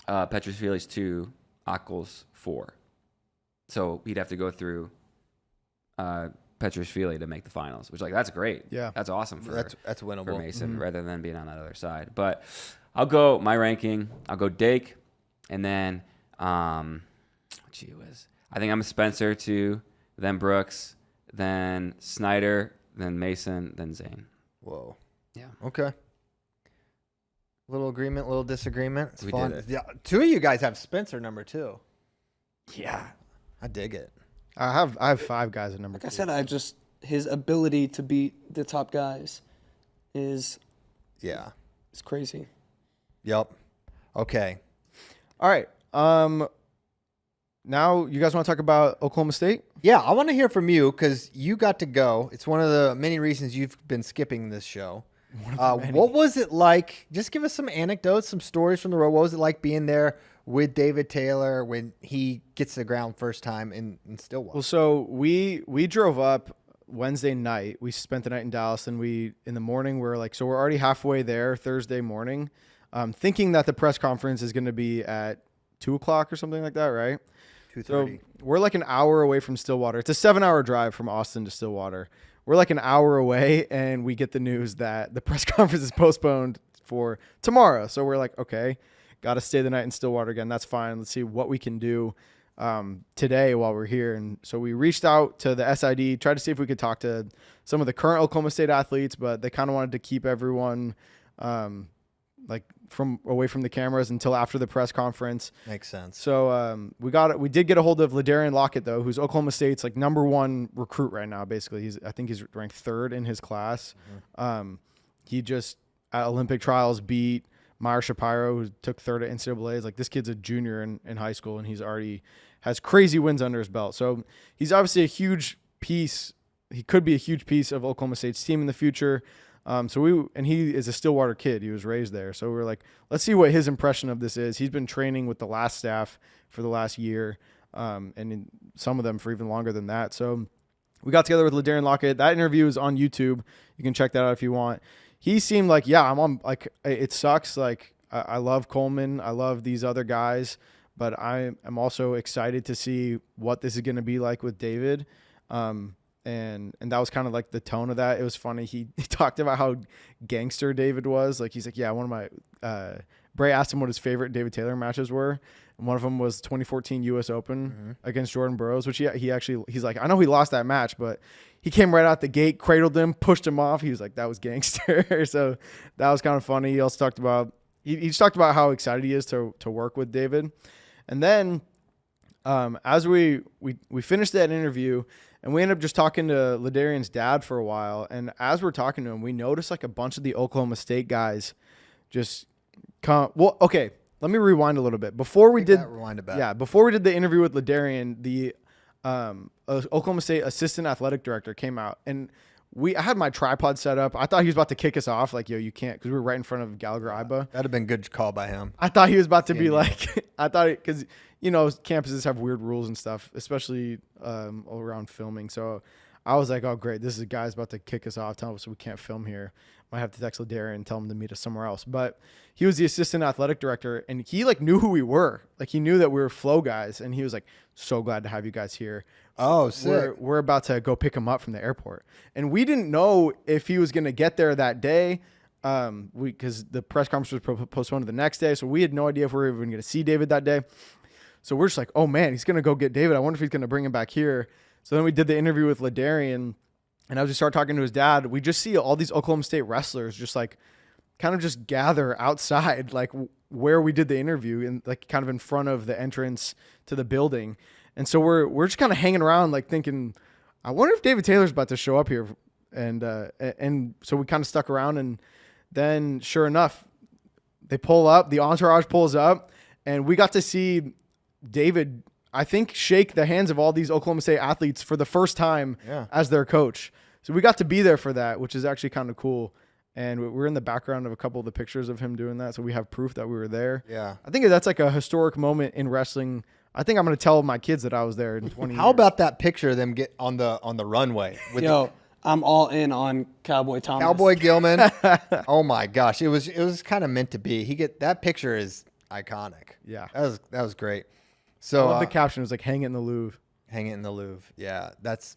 Petrosvili's 2. Akkol's 4. So he'd have to go through Petrosvili to make the finals, which that's great. Yeah, that's awesome that's winnable for Mason rather than being on that other side. But I'll go my ranking. I'll go Dake, and then I think I'm a Spencer 2, then Brooks, then Snyder, then Mason, then Zane. Whoa. Yeah. Okay. Little agreement, little disagreement. It's We fun. did it. Yeah, 2 of you guys have Spencer number 2. Yeah. I dig it. I have 5 guys at number 2. Like I said, his ability to beat the top guys is crazy. Yep. Okay. All right. Now you guys want to talk about Oklahoma State? Yeah, I want to hear from you because you got to go. It's one of the many reasons you've been skipping this show. What was it like? Just give us some anecdotes, some stories from the road. What was it like being there with David Taylor when he gets to the ground first time in Stillwater? Well, so we drove up Wednesday night. We spent the night in Dallas, and in the morning we're already halfway there Thursday morning, thinking that the press conference is going to be at 2:00 or something like that, right? 2:30. So we're like an hour away from Stillwater. It's a 7-hour drive from Austin to Stillwater. We're like an hour away, and we get the news that the press conference is postponed for tomorrow. So we're like, okay, got to stay the night in Stillwater again. That's fine. Let's see what we can do today while we're here. And so we reached out to the SID, tried to see if we could talk to some of the current Oklahoma State athletes, but they kind of wanted to keep everyone away from the cameras until after the press conference. Makes sense. So we did get a hold of Ladarian Lockett though, who's Oklahoma State's number 1 recruit right now. Basically, I think he's ranked 3rd in his class. He just at Olympic trials beat Meyer Shapiro, who took 3rd at NCAA's. This kid's a junior in high school, and he's already has crazy wins under his belt. So he's obviously a huge piece. He could be a huge piece of Oklahoma State's team in the future. And he is a Stillwater kid. He was raised there. So we're like, let's see what his impression of this is. He's been training with the last staff for the last year, and some of them for even longer than that. So we got together with Ladarian Lockett. That interview is on YouTube. You can check that out if you want. He seemed like, I'm on, it sucks. I love Coleman. I love these other guys, but I am also excited to see what this is going to be like with David. And that was kind of the tone of that. It was funny. He talked about how gangster David was. He's like, yeah, one of my Bray asked him what his favorite David Taylor matches were. And one of them was 2014 US Open against Jordan Burroughs, which he's like, I know he lost that match, but he came right out the gate, cradled him, pushed him off. He was like, that was gangster. So that was kind of funny. He also talked about he just talked about how excited he is to work with David. And then as we finished that interview, and we ended up just talking to Ladarian's dad for a while. And as we're talking to him, we noticed like a bunch of the Oklahoma State guys just come. Well, okay, let me rewind a little bit. Before we did the interview with Ladarian, the Oklahoma State assistant athletic director came out, and I had my tripod set up. I thought he was about to kick us off, like, yo, you can't, because we were right in front of Gallagher Iba. That'd have been a good call by him. I thought he was about to be like, because campuses have weird rules and stuff, especially around filming. So I was like, oh great, this is a guy's about to kick us off, tell us we can't film here. Might have to text Ladarian and tell him to meet us somewhere else. But he was the assistant athletic director, and he like knew who we were. Like he knew that we were Flow guys, and he was like, so glad to have you guys here. Oh, sick. We're about to go pick him up from the airport. And we didn't know if he was going to get there that day because the press conference was postponed to the next day. So we had no idea if we were even going to see David that day. So we're just like, oh, man, he's going to go get David. I wonder if he's going to bring him back here. So then we did the interview with Ladarian. And as we start talking to his dad, we just see all these Oklahoma State wrestlers just like kind of just gather outside, like where we did the interview and like kind of in front of the entrance to the building. And so we're just kind of hanging around, like thinking, I wonder if David Taylor's about to show up here. And so we kind of stuck around, and then sure enough, they pull up, the entourage pulls up, and we got to see David, I think, shake the hands of all these Oklahoma State athletes for the first time as their coach. So we got to be there for that, which is actually kind of cool. And we're in the background of a couple of the pictures of him doing that. So we have proof that we were there. Yeah. I think that's like a historic moment in wrestling. I think I'm going to tell my kids that I was there in 20 How years. about that picture of them get on the runway? With I'm all in on Cowboy Thomas. Cowboy Gilman. Oh my gosh. It was kind of meant to be. That picture is iconic. Yeah. That was great. So I love the caption was like, hang it in the Louvre. Hang it in the Louvre. Yeah. That's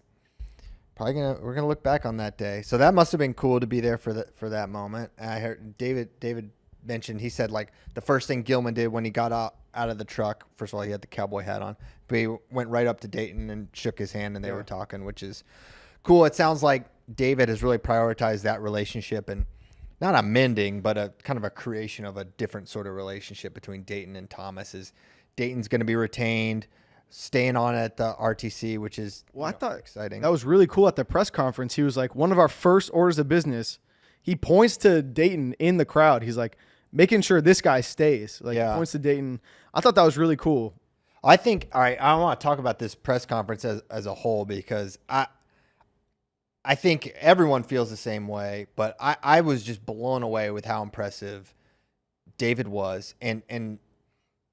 probably we're gonna look back on that day. So that must have been cool to be there for that moment. I heard David mentioned, he said like the first thing Gilman did when he got out of the truck, first of all, he had the cowboy hat on, but he went right up to Dayton and shook his hand, and they were talking, which is cool. It sounds like David has really prioritized that relationship, and not a mending, but a kind of a creation of a different sort of relationship between Dayton and Thomas. Is Dayton's going to be retained, staying on at the RTC, which is I thought exciting. That was really cool at the press conference. He was like, one of our first orders of business, he points to Dayton in the crowd. He's like, making sure this guy stays. Like, points to Dayton. I thought that was really cool. I think, all right, I want to talk about this press conference as a whole, because I think everyone feels the same way, but I was just blown away with how impressive David was. And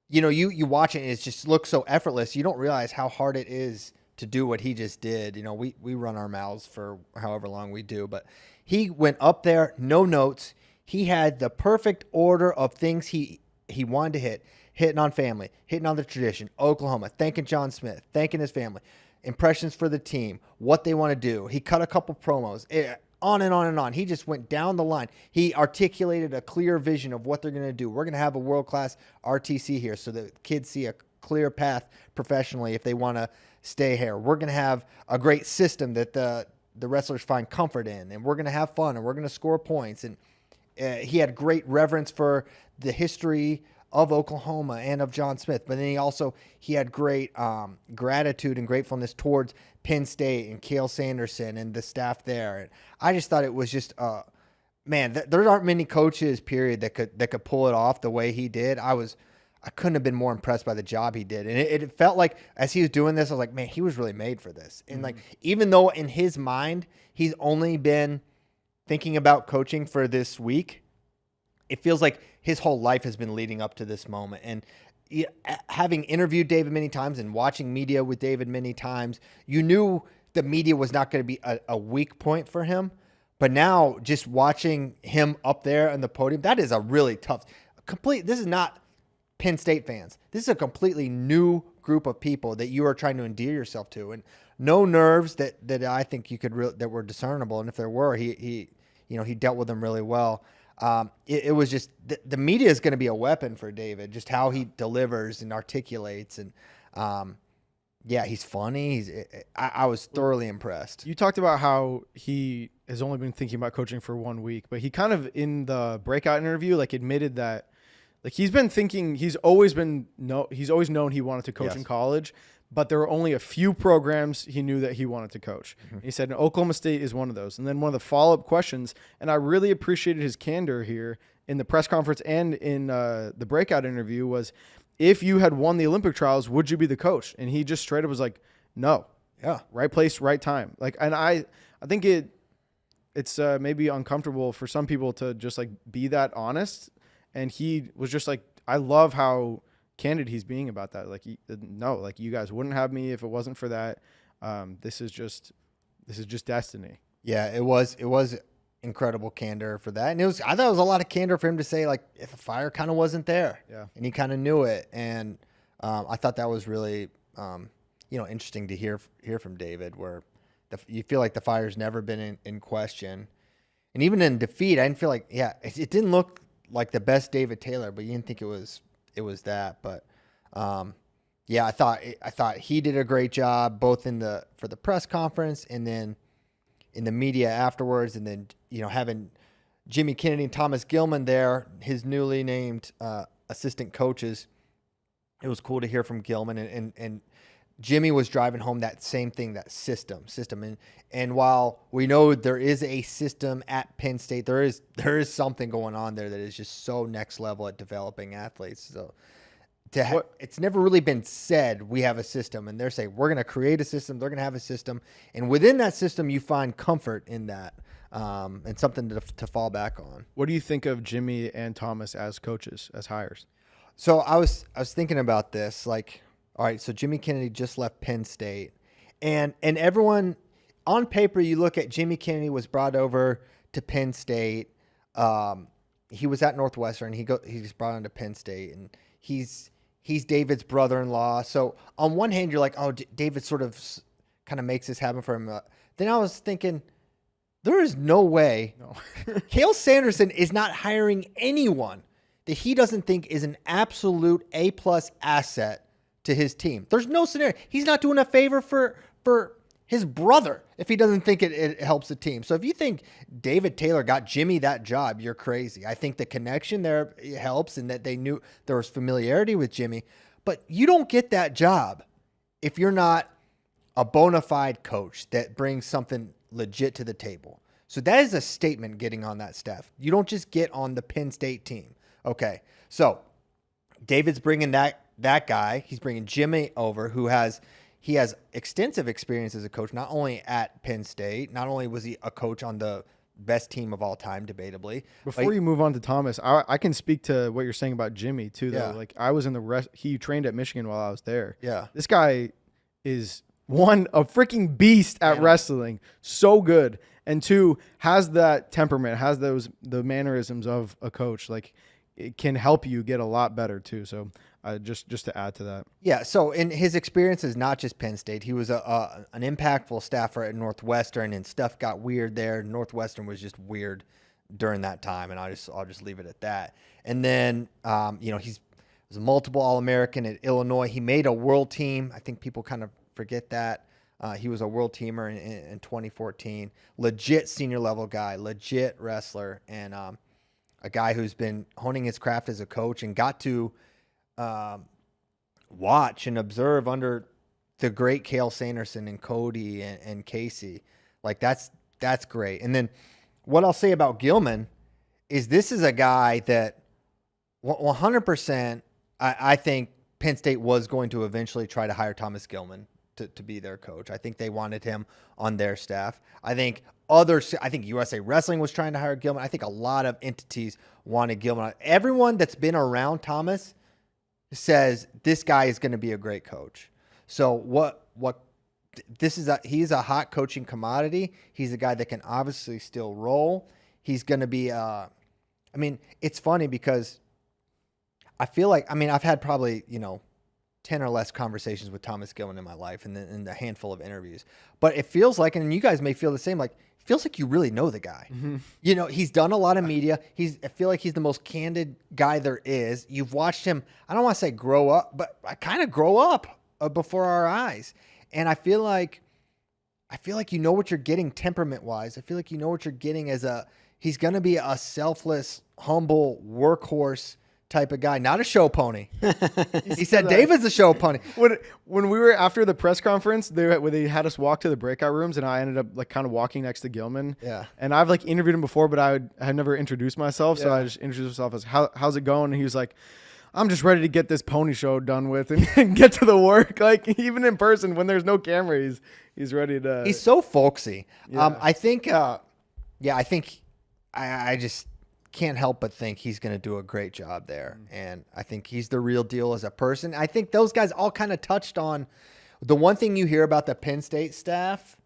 you watch it and it just looks so effortless. You don't realize how hard it is to do what he just did. We run our mouths for however long we do, but he went up there, no notes. He had the perfect order of things he wanted to hit. Hitting on family, hitting on the tradition, Oklahoma, thanking John Smith, thanking his family, impressions for the team, what they want to do. He cut a couple promos, on and on and on. He just went down the line. He articulated a clear vision of what they're going to do. We're going to have a world-class RTC here so that kids see a clear path professionally if they want to stay here. We're going to have a great system that the wrestlers find comfort in, and we're going to have fun, and we're going to score points. And he had great reverence for the history of Oklahoma and of John Smith, but then he had great gratitude and gratefulness towards Penn State and Cale Sanderson and the staff there. And I just thought it was just, there aren't many coaches, period, that could pull it off the way he did. I couldn't have been more impressed by the job he did, and it felt like as he was doing this, I was like, man, he was really made for this. And like, even though in his mind he's only been thinking about coaching for this week, it feels like his whole life has been leading up to this moment. And having interviewed David many times and watching media with David many times, you knew the media was not going to be a weak point for him. But now just watching him up there on the podium, that is a really tough, this is not Penn State fans. This is a completely new group of people that you are trying to endear yourself to. And no nerves that I think you could that were discernible. And if there were, he dealt with them really well. It was just the media is going to be a weapon for David, just how he delivers and articulates. And he's funny. I was thoroughly impressed. You talked about how he has only been thinking about coaching for 1 week, but he kind of in the breakout interview, like admitted that Like he's been thinking, he's always known he wanted to coach in college, but there were only a few programs he knew that he wanted to coach. He said Oklahoma State is one of those. And then one of the follow-up questions, and I really appreciated his candor here in the press conference and in the breakout interview, was if you had won the Olympic trials, would you be the coach? And he just straight up was like, no. Yeah. Right place, right time. Like, and I think it's maybe uncomfortable for some people to just like be that honest. And he was just like, I love how candid he's being about that. Like, no, like you guys wouldn't have me if it wasn't for that. This is just destiny. Yeah, it was incredible candor for that. And I thought it was a lot of candor for him to say, like, if the fire kind of wasn't there. Yeah. And he kind of knew it. And I thought that was really, interesting to hear from David, where you feel like the fire's never been in question. And even in defeat, I didn't feel like, it didn't look like the best David Taylor, but you didn't think it was that. But I thought he did a great job both for the press conference and then in the media afterwards, and then having Jimmy Kennedy and Thomas Gilman there, his newly named assistant coaches. It was cool to hear from Gilman, and Jimmy was driving home that same thing, that system. And while we know there is a system at Penn State, there is something going on there that is just so next level at developing athletes. So it's never really been said we have a system, and they're saying we're going to create a system. They're going to have a system, and within that system, you find comfort in that and something to fall back on. What do you think of Jimmy and Thomas as coaches, as hires? So I was thinking about this, like, all right, so Jimmy Kennedy just left Penn State, and everyone on paper, you look at Jimmy Kennedy was brought over to Penn State. He was at Northwestern. He's brought on to Penn State, and he's David's brother-in-law. So on one hand, you're like, oh, David sort of kind of makes this happen for him. Then I was thinking, there is no way Cale Sanderson is not hiring anyone that he doesn't think is an absolute A-plus asset to his team. There's no scenario. He's not doing a favor for his brother if he doesn't think it helps the team. So if you think David Taylor got Jimmy that job, you're crazy. I think the connection there helps, and that they knew there was familiarity with Jimmy. But you don't get that job if you're not a bona fide coach that brings something legit to the table. So that is a statement getting on that staff. You don't just get on the Penn State team. Okay, so David's bringing that guy. He's bringing Jimmy over, who has extensive experience as a coach, not only at Penn State, not only was he a coach on the best team of all time, debatably. Before you move on to Thomas, I can speak to what you're saying about Jimmy too, though. Yeah. Like, I was in he trained at Michigan while I was there. Yeah. This guy is, one, a freaking beast at wrestling. So good. And two, has that temperament, has the mannerisms of a coach. Like, it can help you get a lot better too. So just to add to that. Yeah. So in his experience is not just Penn State. He was an impactful staffer at Northwestern, and stuff got weird there. Northwestern was just weird during that time, and I'll just leave it at that. And then he was a multiple All-American at Illinois. He made a world team. I think people kind of forget that. He was a world teamer in 2014. Legit senior level guy, legit wrestler, and a guy who's been honing his craft as a coach and got to watch and observe under the great Cale Sanderson and Cody and Casey. Like, that's great. And then what I'll say about Gilman is this is a guy that 100% I think Penn State was going to eventually try to hire Thomas Gilman to be their coach. I think they wanted him on their staff. I think USA Wrestling was trying to hire Gilman. I think a lot of entities wanted Gilman. Everyone that's been around Thomas says this guy is going to be a great coach. So he's a hot coaching commodity. He's a guy that can obviously still roll. He's going to be it's funny because I feel like, I've had probably, 10 or less conversations with Thomas Gilman in my life and then a handful of interviews. But it feels like, and you guys may feel the same, like, it feels like you really know the guy. Mm-hmm. He's done a lot of media. I feel like he's the most candid guy there is. You've watched him, I don't want to say grow up, but I kind of grow up before our eyes. And I feel like you know what you're getting temperament-wise. I feel like you know what you're getting he's going to be a selfless, humble workhorse type of guy, not a show pony. He said David's a show pony. When we were after the press conference, they had us walk to the breakout rooms, and I ended up like kind of walking next to Gilman. Yeah. And I've like interviewed him before, but I had never introduced myself, so I just introduced myself as how's it going, and he was like, I'm just ready to get this pony show done with and get to the work. Like even in person when there's no camera, he's ready to. He's so folksy. Yeah. I think. I just can't help but think he's going to do a great job there, and I think he's the real deal as a person. I think those guys all kind of touched on the one thing you hear about the Penn State staff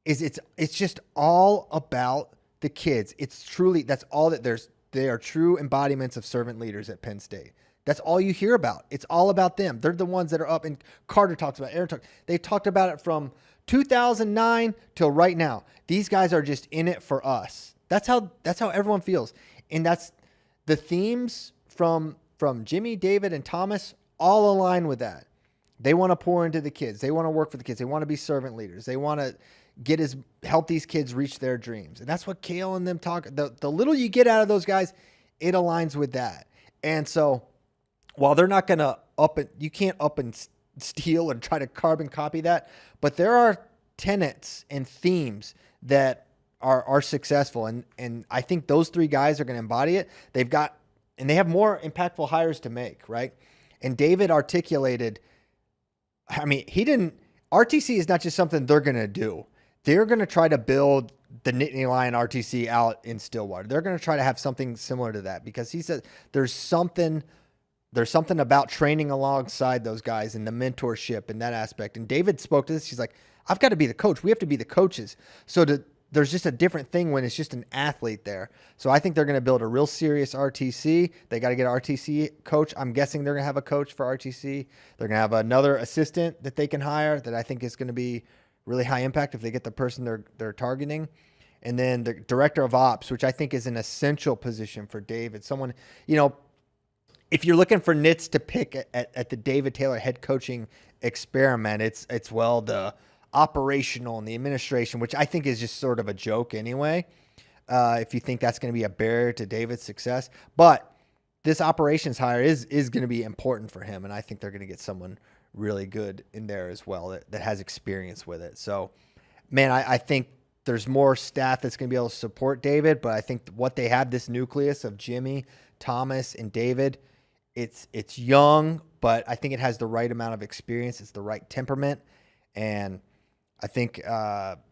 is it's just all about the kids. It's truly that's all that they are true embodiments of servant leaders at Penn State. That's all you hear about. It's all about them. They're the ones that are up. And Carter talks about it. Aaron talks. They talked about it from 2009 till right now. These guys are just in it for us. That's how everyone feels. And that's the themes from Jimmy, David, and Thomas all align with that. They want to pour into the kids. They want to work for the kids. They want to be servant leaders. They want to help these kids reach their dreams. And that's what Kale and them talk. The little you get out of those guys, it aligns with that. And so while they're not going to you can't up and steal and try to carbon copy that, but there are tenets and themes that are successful. And I think those three guys are going to embody it. They have more impactful hires to make, right? And David articulated, RTC is not just something they're going to do. They're going to try to build the Nittany Lion RTC out in Stillwater. They're going to try to have something similar to that because he said there's something about training alongside those guys and the mentorship and that aspect. And David spoke to this. He's like, I've got to be the coach. We have to be the coaches. So there's just a different thing when it's just an athlete there. So I think they're going to build a real serious RTC. They got to get an RTC coach. I'm guessing they're going to have a coach for RTC. They're going to have another assistant that they can hire that I think is going to be really high impact if they get the person they're targeting. And then the director of ops, which I think is an essential position for David. Someone, if you're looking for nits to pick at the David Taylor head coaching experiment, it's the operational and the administration, which I think is just sort of a joke anyway, if you think that's going to be a barrier to David's success. But this operations hire is going to be important for him, and I think they're going to get someone really good in there as well that has experience with it. So, man, I think there's more staff that's going to be able to support David, but I think what they have, this nucleus of Jimmy, Thomas, and David, it's young, but I think it has the right amount of experience. It's the right temperament, and I think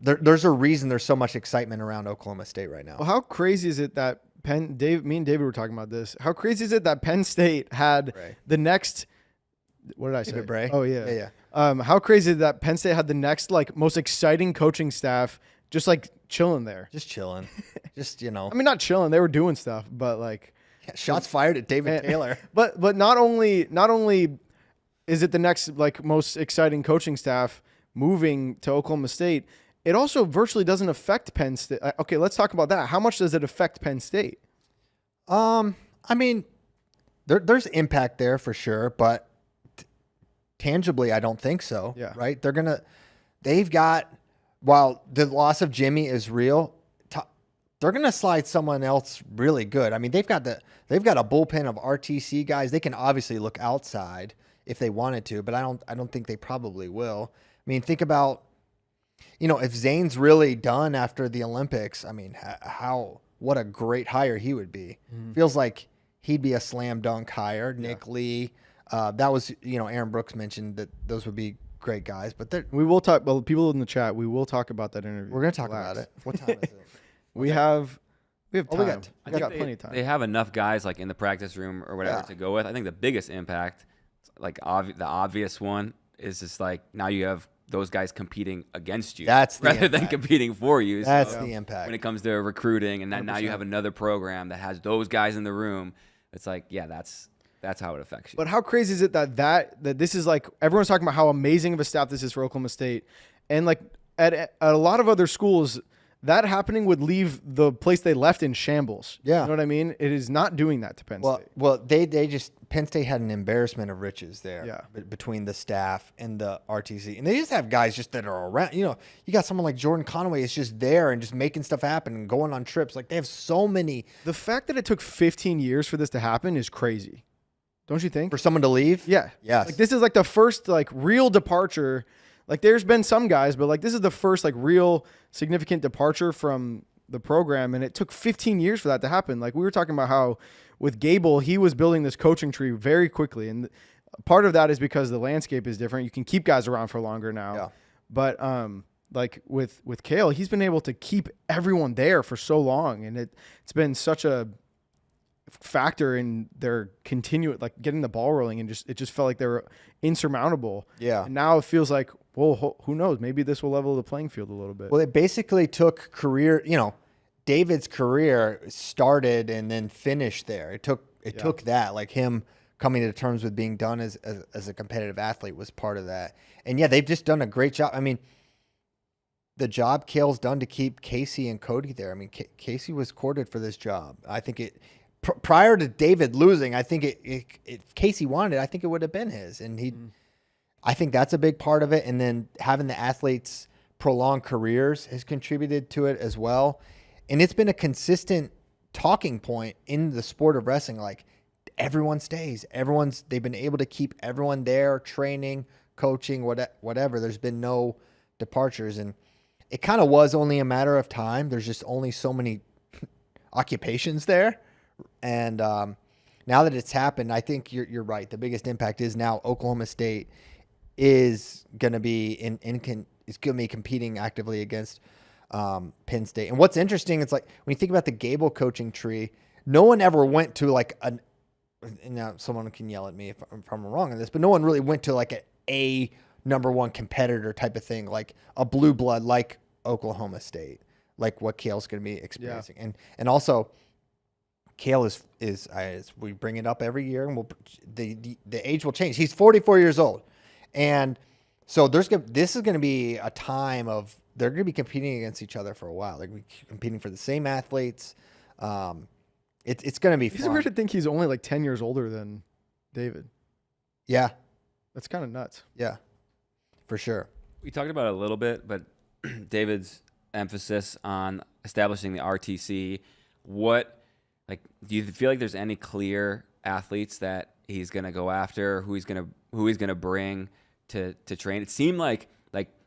there's a reason there's so much excitement around Oklahoma State right now. Well, how crazy is it that me and David were talking about this. How crazy is it that Penn State had the next, what did I say? David Bray. Oh, yeah. How crazy is it that Penn State had the next, like, most exciting coaching staff just, like, chilling there? Just chilling. Just, not chilling. They were doing stuff, but, like. Yeah, shots fired at David Taylor. But not only is it the next, like, most exciting coaching staff moving to Oklahoma State, it also virtually doesn't affect Penn State. Okay, let's talk about that. How much does it affect Penn State? There's impact there for sure, but tangibly, I don't think so. Yeah. Right? While the loss of Jimmy is real, they're going to slide someone else really good. I mean, they've got a bullpen of RTC guys. They can obviously look outside if they wanted to, but I don't think they probably will. I mean, think about, if Zane's really done after the Olympics, I mean, what a great hire he would be. Feels like he'd be a slam dunk hire. Nick Lee, that was, Aaron Brooks mentioned that those would be great guys, but we will talk. Well, people in the chat, we will talk about that interview. We're going to talk about it. What time is it? We have time. We got plenty of time. They have enough guys like in the practice room or whatever to go with. I think the biggest impact, like the obvious one, is just like now you have those guys competing against you rather than competing for you. That's the impact. When it comes to recruiting, and then now you have another program that has those guys in the room. It's like, that's how it affects you. But how crazy is it that this is like everyone's talking about how amazing of a staff this is for Oklahoma State, and like at a lot of other schools, that happening would leave the place they left in shambles. Yeah. You know what I mean? It is not doing that to Penn State. Well, Penn State had an embarrassment of riches there between the staff and the RTC. And they just have guys just that are around. You got someone like Jordan Conway is just there and just making stuff happen and going on trips. Like, they have so many. The fact that it took 15 years for this to happen is crazy. Don't you think? For someone to leave? Yeah. Yes. Like, this is like the first like real departure. Like, there's been some guys, but like this is the first like real significant departure from the program, and it took 15 years for that to happen. Like, we were talking about how with Gable, he was building this coaching tree very quickly, and part of that is because the landscape is different. You can keep guys around for longer now. Yeah. But like with Kale, he's been able to keep everyone there for so long, and it's been such a factor in their like getting the ball rolling, and it just felt like they were insurmountable. Yeah. And now it feels like, well, who knows? Maybe this will level the playing field a little bit. Well, it basically took David's career started and then finished there. It took that, like him coming to terms with being done as a competitive athlete was part of that. And yeah, they've just done a great job. I mean, the job Kale's done to keep Casey and Cody there. I mean, Casey was courted for this job. I think prior to David losing, I think if Casey wanted it, I think it would have been his. And I think that's a big part of it. And then having the athletes prolong careers has contributed to it as well. And it's been a consistent talking point in the sport of wrestling. Like, everyone stays. They've been able to keep everyone there, training, coaching, whatever. There's been no departures. And it kind of was only a matter of time. There's just only so many occupations there. And now that it's happened, I think you're right. The biggest impact is now Oklahoma State is going to be competing actively against Penn State. And what's interesting, it's like when you think about the Gable coaching tree, no one ever went to like and now someone can yell at me if I'm wrong on this, but no one really went to like a number one competitor type of thing, like a blue blood, like Oklahoma State, like what Kale's going to be experiencing. Yeah. And also Kale is we bring it up every year, and the age will change. He's 44 years old. And so this is going to be a time of, they're going to be competing against each other for a while. They're going to be competing for the same athletes. It's going to be fun. It's weird to think he's only like 10 years older than David. Yeah. That's kind of nuts. Yeah, for sure. We talked about it a little bit, but David's emphasis on establishing the RTC, do you feel like there's any clear athletes that he's going to go after, who he's going to bring to train? It seemed like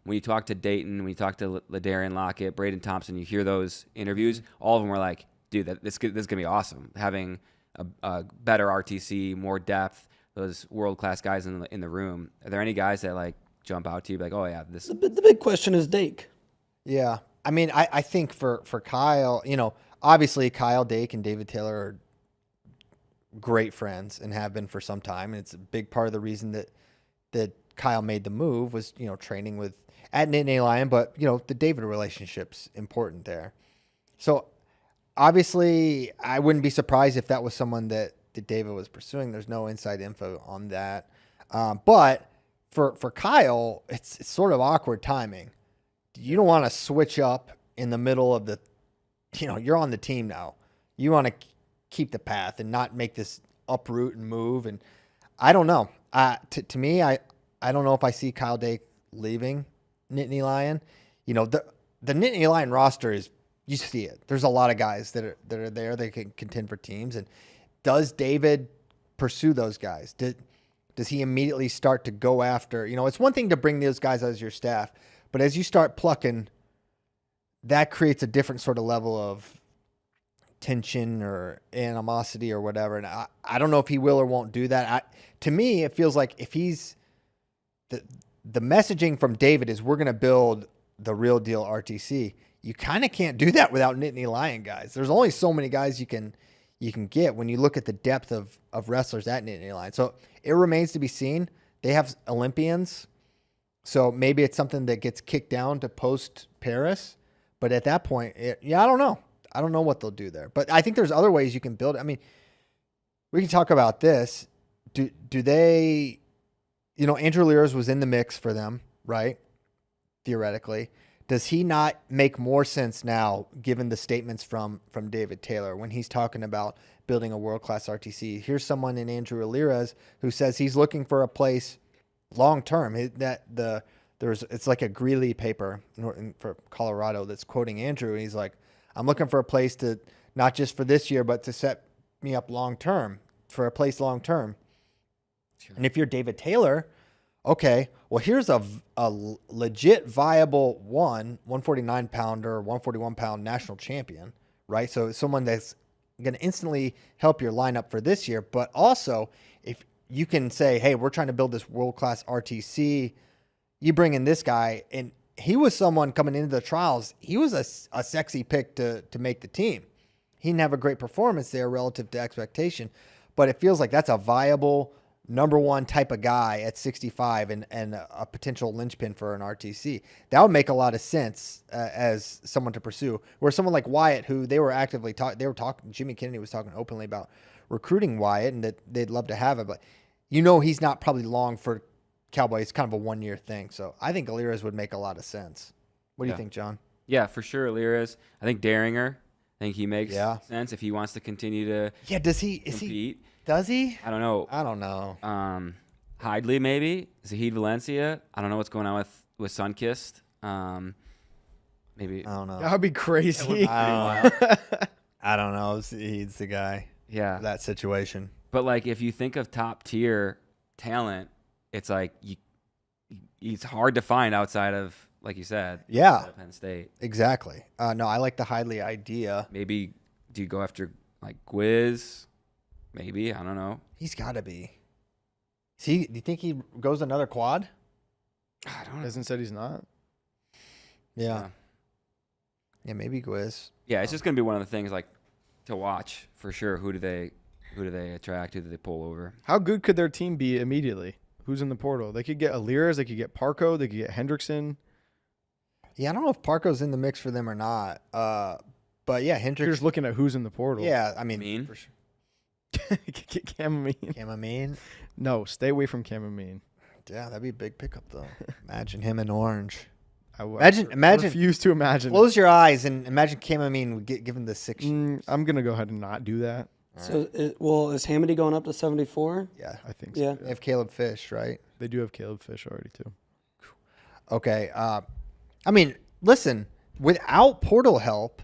when you talk to Dayton, when you talk to LaDarian Lockett, Braden Thompson, you hear those interviews, all of them were like, dude, this is going to be awesome. Having a better RTC, more depth, those world-class guys in the room. Are there any guys that like jump out to you like, oh yeah, this? The big question is Dake. Yeah. I mean, I think for Kyle, obviously Kyle, Dake, and David Taylor are great friends and have been for some time. And it's a big part of the reason that Kyle made the move was, training at Nittany Lion, but, the David relationship's important there. So obviously I wouldn't be surprised if that was someone that David was pursuing. There's no inside info on that. But for Kyle, it's sort of awkward timing. You don't want to switch up in the middle of the, you're on the team now. You want to keep the path and not make this uproot and move. And I don't know. To me, I don't know if I see Kyle Dake leaving Nittany Lion. The Nittany Lion roster is, you see it. There's a lot of guys that are there. They can contend for teams. And does David pursue those guys? Does he immediately start to go after? It's one thing to bring those guys as your staff, but as you start plucking, that creates a different sort of level of tension or animosity or whatever. And I don't know if he will or won't do that. To me, it feels like if he's the messaging from David is we're going to build the real deal RTC. You kind of can't do that without Nittany Lion guys. There's only so many guys you can get when you look at the depth of wrestlers at Nittany Lion. So it remains to be seen. They have Olympians. So maybe it's something that gets kicked down to post Paris. But at that point, I don't know. I don't know what they'll do there. But I think there's other ways you can build it. I mean, we can talk about this. Do they, Andrew Lira's was in the mix for them, right? Theoretically. Does he not make more sense now, given the statements from David Taylor when he's talking about building a world-class RTC? Here's someone in Andrew Lira's who says he's looking for a place long-term. It's like a Greeley paper for Colorado that's quoting Andrew, and he's like, I'm looking for a place to, not just for this year, but to set me up long-term, for a place long-term. Sure. And if you're David Taylor, okay, well, here's a legit viable 149 pounder, 141 pound national champion, right? So someone that's going to instantly help your lineup for this year. But also, if you can say, hey, we're trying to build this world-class RTC, you bring in this guy, and he was someone coming into the trials. He was a sexy pick to make the team. He didn't have a great performance there relative to expectation, but it feels like that's a viable number one type of guy at 65 and a potential linchpin for an RTC. That would make a lot of sense as someone to pursue. Where someone like Wyatt, who they were actively talking, Jimmy Kennedy was talking openly about recruiting Wyatt and that they'd love to have it, but he's not probably long for Cowboys. It's kind of a 1 year thing. So I think Alirez would make a lot of sense. What do you think, John? Yeah, for sure. Alirez. I think Daringer. I think he makes sense if he wants to continue to compete. Does he? I don't know. Hidley, maybe. Zahid Valencia. I don't know what's going on with Sunkist. Maybe. I don't know. That would be crazy. I don't know. He's the guy. Yeah. That situation. But like, if you think of top tier talent, it's like it's hard to find outside of, like you said, Penn State. Exactly. No, I like the Hidley idea. Maybe do you go after like Gwiz? Maybe, I don't know. He's got to be. Do you think he goes another quad? I don't know. Hasn't said he's not. Yeah, maybe Gwiz. Yeah, it's just gonna be one of the things like to watch for sure. Who do they attract? Who do they pull over? How good could their team be immediately? Who's in the portal? They could get Alirez. They could get Parco. They could get Hendrickson. Yeah, I don't know if Parco's in the mix for them or not. But yeah, Hendrickson. You're just looking at who's in the portal. Yeah, I mean, for sure. Get Chamamine. No, stay away from Chamamine. Yeah, that'd be a big pickup though. Imagine him in orange. I Imagine. Refuse to imagine. Close your eyes and imagine Chamamine would get given the 6. I'm gonna go ahead and not do that. So, is Hamady going up to 74? Yeah, I think so. Yeah. They have Caleb Fish, right? They do have Caleb Fish already too. Okay. I mean, listen, without portal help,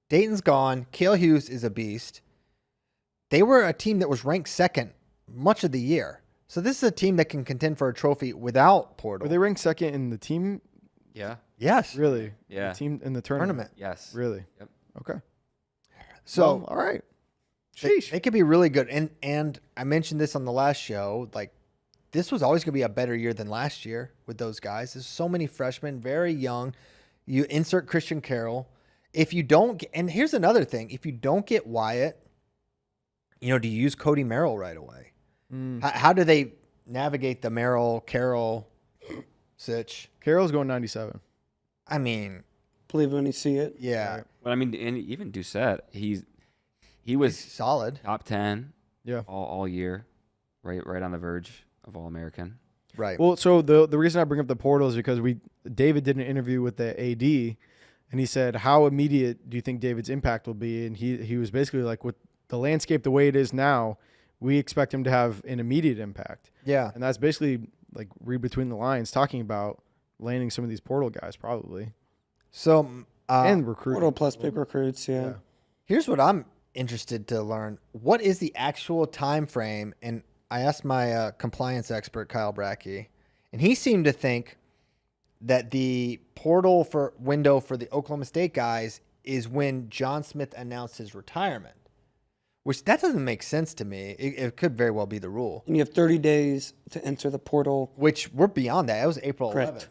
Dayton's gone. Cale Hughes is a beast. They were a team that was ranked second much of the year. So this is a team that can contend for a trophy without portal. Were they ranked second in the team? Yeah. Yes. Really? Yeah. The team in the tournament? Yes. Really? Yep. Okay. So, all right. They could be really good. And I mentioned this on the last show, like this was always going to be a better year than last year with those guys. There's so many freshmen, very young. You insert Christian Carroll. If you don't get, and here's another thing, if you don't get Wyatt, do you use Cody Merrill right away? How do they navigate the Merrill, Carroll, Sitch? Carroll's going 97. I mean, Believe when you see it. yeah. Right. But I mean, and even Doucette, he was He's solid. top 10 Yeah. all year, right on the verge of All-American. Right. Well, so the reason I bring up the portal is because David did an interview with the AD, and he said, how immediate do you think David's impact will be? And he was basically like, with the landscape the way it is now, we expect him to have an immediate impact. Yeah. And that's basically like read between the lines, talking about landing some of these portal guys probably. So, And recruiting. Portal plus big recruits, yeah. here's what I'm interested to learn. What is the actual time frame? And I asked my compliance expert, Kyle Brackey, and he seemed to think that the portal window for the Oklahoma State guys is when John Smith announced his retirement, which that doesn't make sense to me. It could very well be the rule. And you have 30 days to enter the portal. Which we're beyond that. It was April 11th. Correct.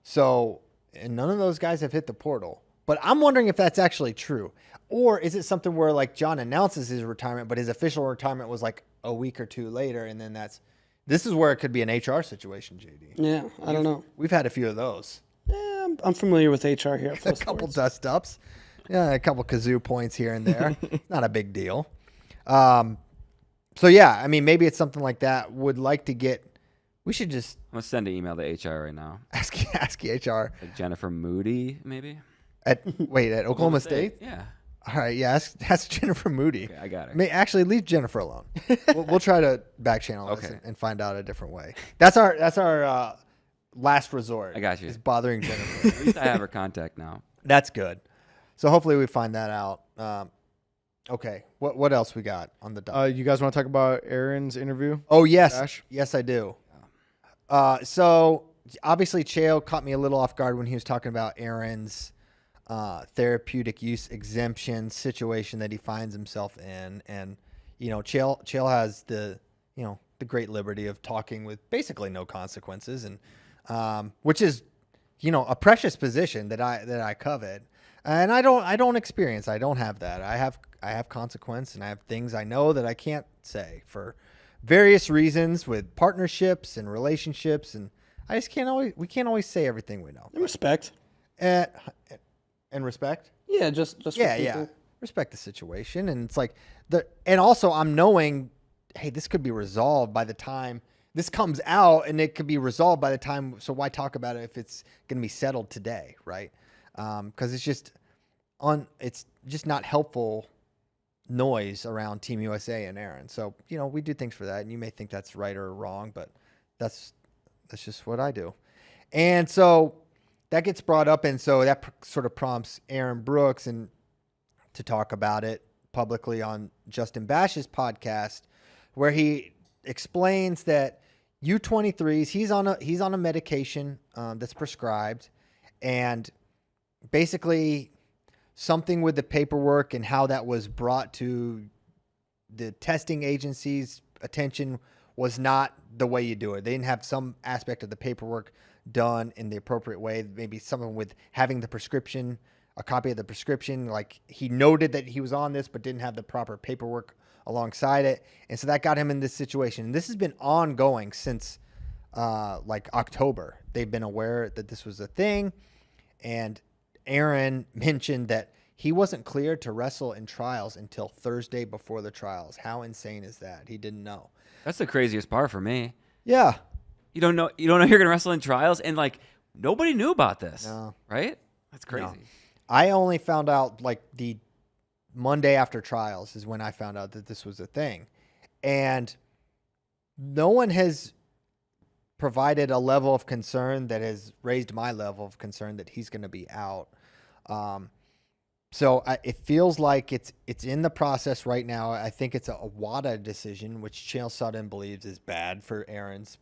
So, and none of those guys have hit the portal. But I'm wondering if that's actually true. Or is it something where like John announces his retirement, but his official retirement was like a week or two later, and then this is where it could be an HR situation, JD. Yeah, I don't know. We've had a few of those. Yeah, I'm familiar with HR here. A couple dust ups. Yeah, a couple kazoo points here and there. Not a big deal. So yeah, I mean, maybe it's something like that. Would like to get. We should just. I'm gonna send an email to HR right now. Ask HR. Like Jennifer Moody, maybe. At Oklahoma State? Yeah. All right, yeah, ask Jennifer Moody. Okay, I got her. Actually, leave Jennifer alone. we'll try to back channel this Okay. and find out a different way. That's our last resort. I got you. Is bothering Jennifer. At least I have her contact now. That's good. So hopefully we find that out. Okay. What else we got on the docket? You guys want to talk about Aaron's interview? Oh, yes. Bash? Yes, I do. So obviously Chael caught me a little off guard when he was talking about Aaron's therapeutic use exemption situation that he finds himself in. And, Chael has the great liberty of talking with basically no consequences, and which is, a precious position that I covet. And I don't have that. I have consequence, and I have things I know that I can't say for various reasons with partnerships and relationships, and we can't always say everything we know. And respect. And respect. Yeah, just for people. Respect the situation, and it's like and also I'm knowing, hey, this could be resolved by the time this comes out, and it could be resolved by the time. So why talk about it if it's going to be settled today, right? Because it's just not helpful noise around Team USA and Aaron. So, we do things for that, and you may think that's right or wrong, but that's just what I do. And so that gets brought up, and so that sort of prompts Aaron Brooks and to talk about it publicly on Justin Bash's podcast, where he explains that U23s, he's on a medication that's prescribed, and basically something with the paperwork and how that was brought to the testing agency's attention was not the way you do it. They didn't have some aspect of the paperwork done in the appropriate way. Maybe someone with having the prescription, a copy of the prescription, like he noted that he was on this but didn't have the proper paperwork alongside it. And so that got him in this situation. And this has been ongoing since October. They've been aware that this was a thing. And Aaron mentioned that he wasn't cleared to wrestle in trials until Thursday before the trials. How insane is that? He didn't know. That's the craziest part for me. Yeah. You don't know you're going to wrestle in trials, and nobody knew about this. No. Right? That's crazy. No. I only found out the Monday after trials is when I found out that this was a thing. And no one has provided a level of concern that has raised my level of concern that he's going to be out. So it feels like it's in the process right now. I think it's a WADA decision, which Chael Sonnen believes is bad for Aaron's,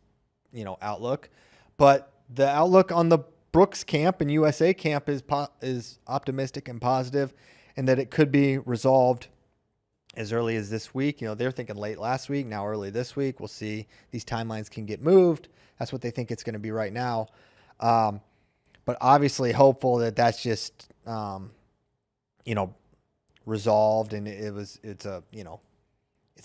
outlook. But the outlook on the Brooks camp and USA camp is optimistic and positive, and that it could be resolved as early as this week. They're thinking late last week, now early this week. We'll see. These timelines can get moved. That's what they think it's going to be right now. But obviously hopeful that that's just, resolved, and it's an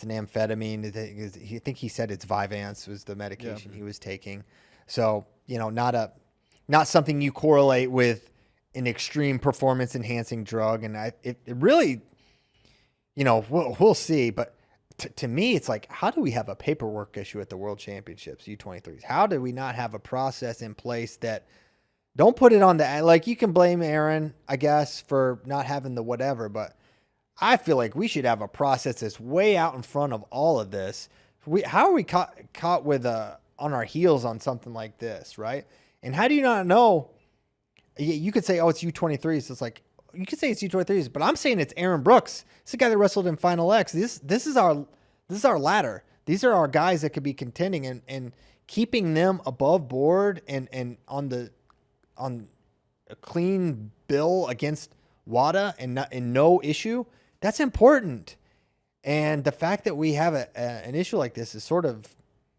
amphetamine. I think he said it's Vyvanse was the medication he was taking. So, not something you correlate with an extreme performance enhancing drug. And it really, we'll see. But to me, it's like, how do we have a paperwork issue at the World Championships, U23s? How do we not have a process in place that don't put it on you can blame Aaron, I guess, for not having the whatever, but I feel like we should have a process that's way out in front of all of this. How are we caught with on our heels on something like this, right? And how do you not know? You could say, oh, it's U23s. It's like, you could say it's U23s, but I'm saying it's Aaron Brooks. It's the guy that wrestled in Final X. This is our ladder. These are our guys that could be contending, and keeping them above board and on a clean bill against WADA and no issue. That's important. And the fact that we have an issue like this is sort of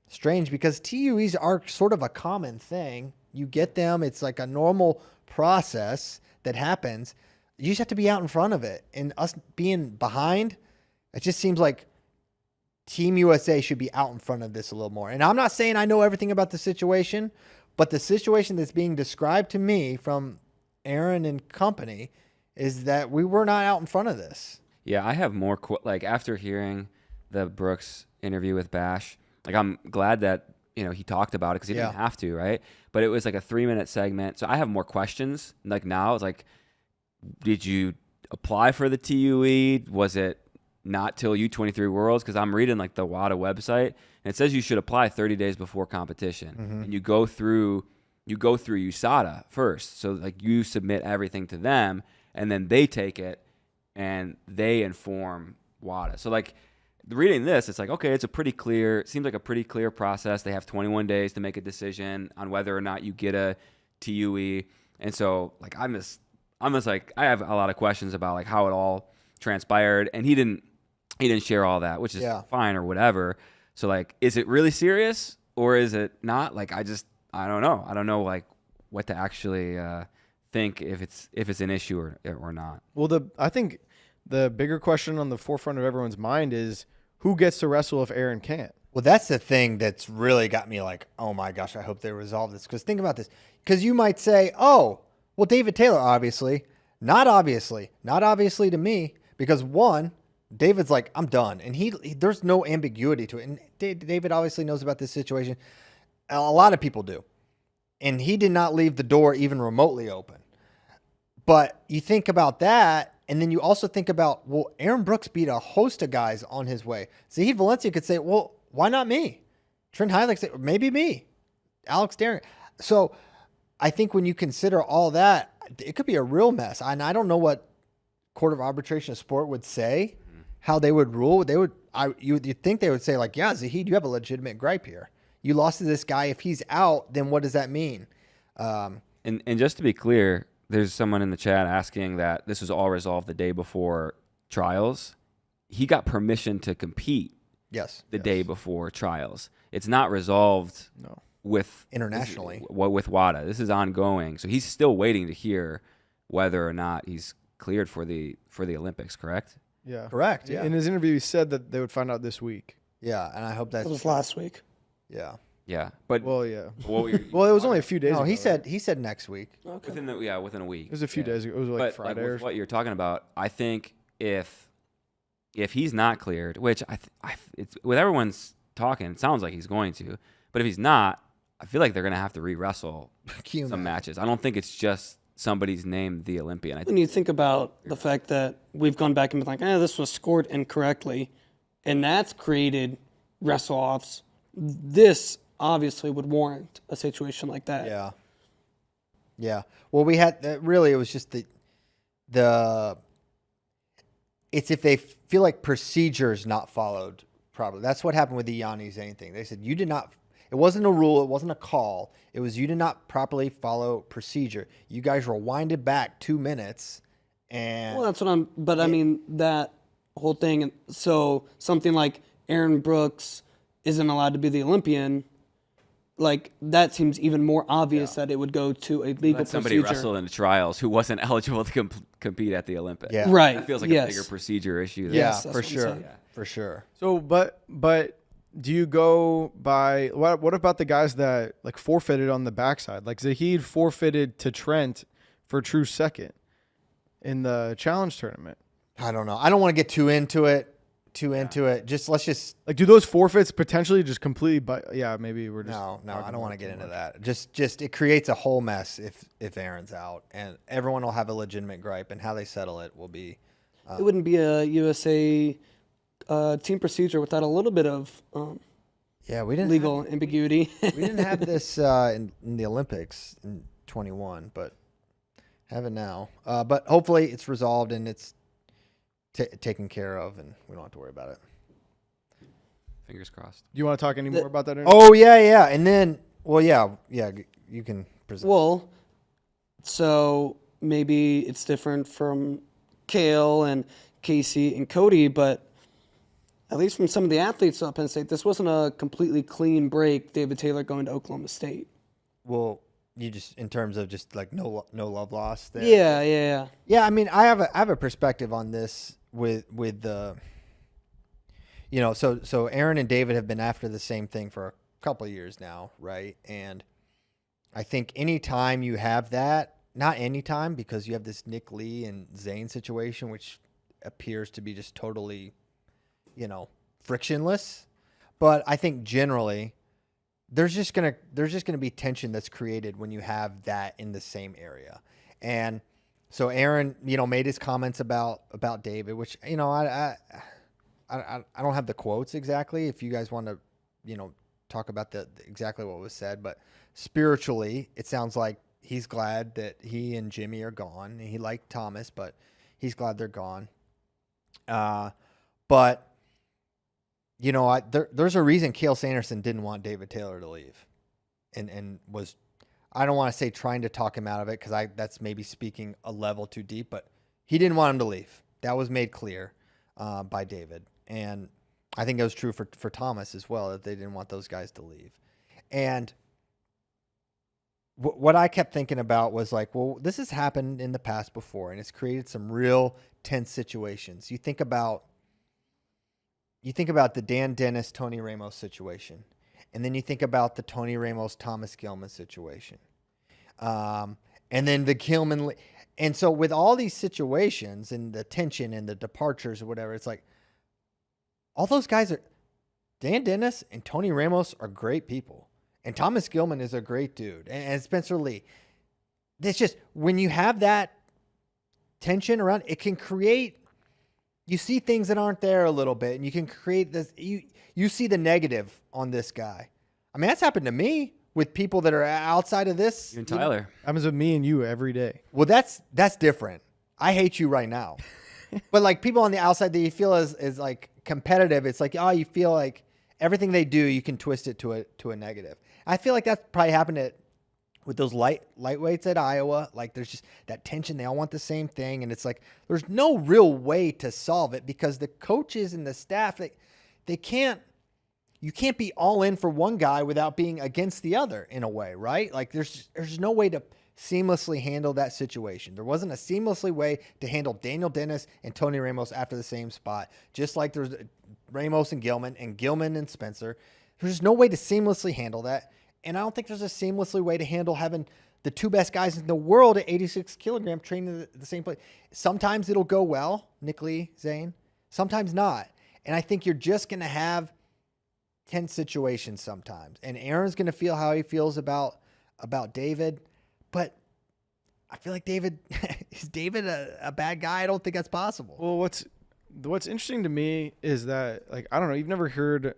strange, because TUEs are sort of a common thing. You get them. It's like a normal process that happens. You just have to be out in front of it. And us being behind, it just seems like Team USA should be out in front of this a little more. And I'm not saying I know everything about the situation, but the situation that's being described to me from Aaron and company is that we were not out in front of this. Yeah, I have more after hearing the Brooks interview with Bash, I'm glad that he talked about it, because he didn't have to, right? But it was like a 3-minute segment, so I have more questions. Now it's like, did you apply for the TUE? Was it not till U23 Worlds? Because I'm reading the WADA website, and it says you should apply 30 days before competition, and you go through USADA first. So you submit everything to them, and then they take it and they inform WADA. So like reading this, it's like, okay, seems like a pretty clear process. They have 21 days to make a decision on whether or not you get a TUE. And so like I'm just like, I have a lot of questions about like how it all transpired, and he didn't share all that, which is fine or whatever. So like, is it really serious or is it not? Like, I don't know. I don't know like what to actually think if it's an issue or not. Well, I think the bigger question on the forefront of everyone's mind is who gets to wrestle if Aaron can't. Well, that's the thing that's really got me like, oh my gosh, I hope they resolve this. Because think about this. Because you might say, oh, well, David Taylor, obviously. Not obviously to me. Because one, David's like, I'm done. And there's no ambiguity to it. And David obviously knows about this situation. A lot of people do. And he did not leave the door even remotely open. But you think about that, and then you also think about, well, Aaron Brooks beat a host of guys on his way. Zahid Valencia could say, well, why not me? Trent Heilig said, maybe me. Alex Darren. So I think when you consider all that, it could be a real mess. And I don't know what Court of Arbitration of Sport would say, how they would rule. You'd think they would say, like, yeah, Zahid, you have a legitimate gripe here. You lost to this guy. If he's out, then what does that mean? And just to be clear, there's someone in the chat asking that this was all resolved the day before trials. He got permission to compete the day before trials. It's not resolved with internationally with WADA. This is ongoing. So he's still waiting to hear whether or not he's cleared for the Olympics, correct? Yeah. Correct. Yeah. In his interview, he said that they would find out this week. Yeah, and I hope It was last week. Yeah. Yeah, but well, yeah. Well, it was only a few days ago. No, he said next week. Okay. within a week. It was a few days ago. It was like Friday. With what you're talking about, I think if he's not cleared, which it's with everyone's talking, it sounds like he's going to. But if he's not, I feel like they're going to have to re-wrestle some matches. I don't think it's just somebody's named the Olympian. When you think about the fact that we've gone back and been like, this was scored incorrectly, and that's created wrestle-offs, this obviously would warrant a situation like that. Yeah. Yeah. Well, we had really, it was just it's if they feel like procedures not followed properly. That's what happened with the Yanni Zane thing. They said it wasn't a rule, it wasn't a call. It was you did not properly follow procedure. You guys rewinded back 2 minutes and well, that's what I mean, that whole thing. So something like Aaron Brooks isn't allowed to be the Olympian. Like, that seems even more obvious that it would go to a legal procedure. Somebody wrestled in the trials who wasn't eligible to compete at the Olympics. Yeah. Right. That feels like a bigger procedure issue. Yeah, Yes, for sure. For sure. So, but do you go by what about the guys that like forfeited on the backside? Like Zahid forfeited to Trent for true second in the challenge tournament. I don't know. I don't want to get too into it. Let's just like, do those forfeits potentially just completely? Maybe we're just no. I don't want to get into that. Just it creates a whole mess if Aaron's out, and everyone will have a legitimate gripe, and how they settle it will be. It wouldn't be a USA team procedure without a little bit of we didn't legal ambiguity. We didn't have this in the Olympics in 21, but have it now. But hopefully it's resolved and it's taken care of, and we don't have to worry about it. Fingers crossed. Do you want to talk any more about that? Oh, yeah. And then, you can present. Well, so maybe it's different from Kale and Casey and Cody, but at least from some of the athletes at Penn State, this wasn't a completely clean break, David Taylor going to Oklahoma State. Well, you just, in terms of just like no love lost there. Yeah. Yeah, I mean, I have a perspective on this with the, so Aaron and David have been after the same thing for a couple of years now, right? And I think anytime you have that, not anytime, because you have this Nick Lee and Zane situation, which appears to be just totally, frictionless. But I think generally there's just gonna be tension that's created when you have that in the same area. And so Aaron, made his comments about David, which, I don't have the quotes exactly. If you guys want to, talk about exactly what was said, but spiritually, it sounds like he's glad that he and Jimmy are gone. He liked Thomas, but he's glad they're gone. But, you know, there's a reason Cael Sanderson didn't want David Taylor to leave and was, I don't want to say trying to talk him out of it because that's maybe speaking a level too deep, but he didn't want him to leave. That was made clear by David. And I think it was true for Thomas as well, that they didn't want those guys to leave. And what I kept thinking about was like, well, this has happened in the past before, and it's created some real tense situations. You think about the Dan Dennis, Tony Ramos situation, and then you think about the Tony Ramos, Thomas Gilman situation, and then the Gilman. And so with all these situations and the tension and the departures or whatever, it's like all those guys Dan Dennis and Tony Ramos are great people. And Thomas Gilman is a great dude. And Spencer Lee. It's just when you have that tension around, it can create, you see things that aren't there a little bit, and you can create this, you see the negative on this guy. I mean, that's happened to me with people that are outside of this. You and Tyler. Happens with me and you every day. Well, that's different. I hate you right now. But like people on the outside that you feel is like competitive, it's like, oh, you feel like everything they do, you can twist it to a negative. I feel like that's probably happened with those lightweights at Iowa. Like there's just that tension. They all want the same thing. And it's like, there's no real way to solve it because the coaches and the staff, you can't be all in for one guy without being against the other in a way, right? Like there's no way to seamlessly handle that situation. There wasn't a seamlessly way to handle Daniel Dennis and Tony Ramos after the same spot. Just like there's Ramos and Gilman and Spencer. There's no way to seamlessly handle that. And I don't think there's a seamlessly way to handle having the two best guys in the world at 86 kilogram training at the same place. Sometimes it'll go well, Nick Lee, Zane. Sometimes not. And I think you're just going to have tense situations sometimes. And Aaron's going to feel how he feels about David. But I feel like is David a bad guy? I don't think that's possible. Well, what's interesting to me is that, like, I don't know, you've never heard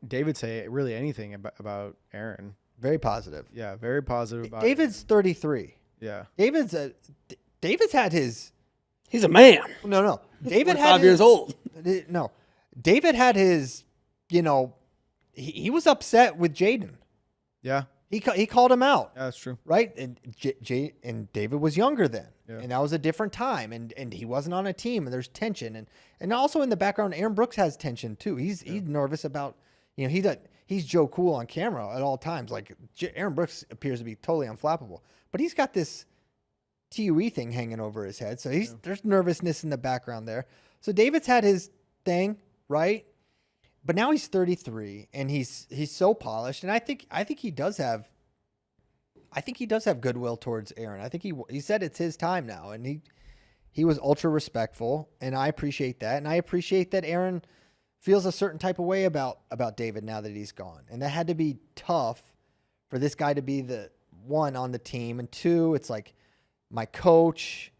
David say really anything about Aaron. Very positive. Yeah, very positive about David's 33. Yeah. David's had his. He's a man. No. David had 5 years old. No. David had his, he was upset with Jaden. Yeah. He called him out. Yeah, that's true. Right? And and David was younger then. Yeah. And that was a different time. And he wasn't on a team, and there's tension. And also in the background, Aaron Brooks has tension too. He's nervous about, he's Joe Cool on camera at all times. Like Aaron Brooks appears to be totally unflappable. But he's got this TUE thing hanging over his head. So there's nervousness in the background there. So David's had his thing, right? But now he's 33 and he's so polished, and I think he does have goodwill towards Aaron. I think he said it's his time now, and he was ultra respectful, and I appreciate that, and I appreciate that Aaron feels a certain type of way about David now that he's gone, and that had to be tough for this guy to be the one on the team, and two, it's like my coach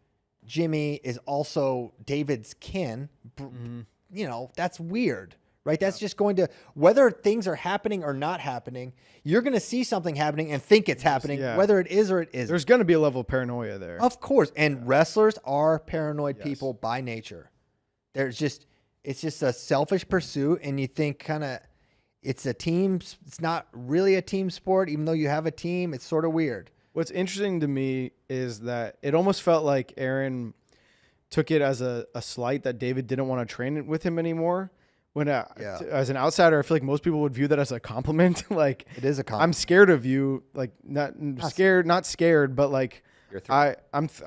Jimmy is also David's kin. Mm-hmm. That's weird. Right? That's just going to, whether things are happening or not happening, you're going to see something happening and think it's happening, whether it is or it isn't. There's going to be a level of paranoia there. Of course. And wrestlers are paranoid people by nature. It's just a selfish pursuit, and you think it's a team. It's not really a team sport, even though you have a team. It's sort of weird. What's interesting to me is that it almost felt like Aaron took it as a slight that David didn't want to train with him anymore. When as an outsider, I feel like most people would view that as a compliment. Like, it is a compliment. I'm scared of you. Like, not scared, but like I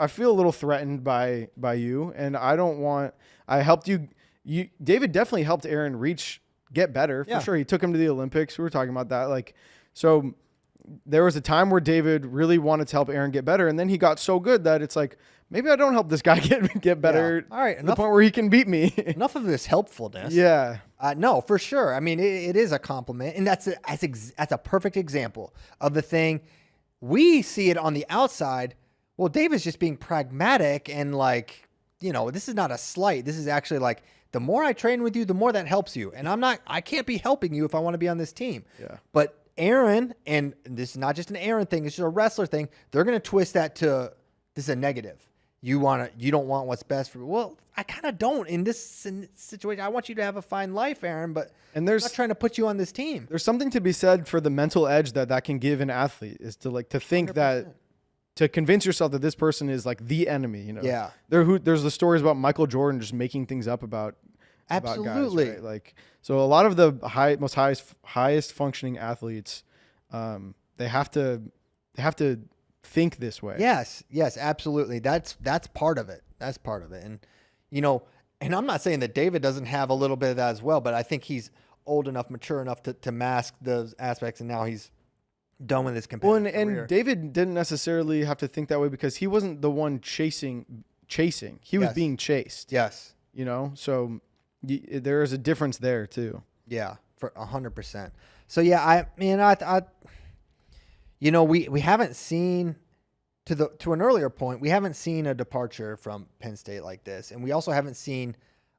feel a little threatened by you, and I don't want. I helped you. David definitely helped Aaron get better for sure. He took him to the Olympics. We were talking about that. Like, so there was a time where David really wanted to help Aaron get better, and then he got so good that it's like, maybe I don't help this guy get better. Yeah. All right, to the point where he can beat me. Enough of this helpfulness. Yeah. No, for sure. I mean, it is a compliment, and that's a perfect example of the thing. We see it on the outside. Well, David's just being pragmatic, and like, this is not a slight. This is actually like, the more I train with you, the more that helps you, and I can't be helping you if I want to be on this team. Yeah. But Aaron, and this is not just an Aaron thing, it's just a wrestler thing, they're going to twist that to this is a negative. you don't want what's best for me. Well, I kind of don't in this situation. I want you to have a fine life, Aaron, but I'm not trying to put you on this team. There's something to be said for the mental edge that can give an athlete, is to think 100%. That to convince yourself that this person is like the enemy, Yeah. There's the stories about Michael Jordan just making things up about absolutely guys, right? Like, so a lot of the highest functioning athletes, they have to think this way. Yes, absolutely. That's part of it. That's part of it. And and I'm not saying that David doesn't have a little bit of that as well, but I think he's old enough, mature enough to mask those aspects, and now he's done with his competitive career. And David didn't necessarily have to think that way because he wasn't the one chasing. He was being chased. Yes. So there is a difference there too. Yeah, for 100%. So yeah, we haven't seen, to an earlier point, we haven't seen a departure from Penn State like this, and we also haven't seen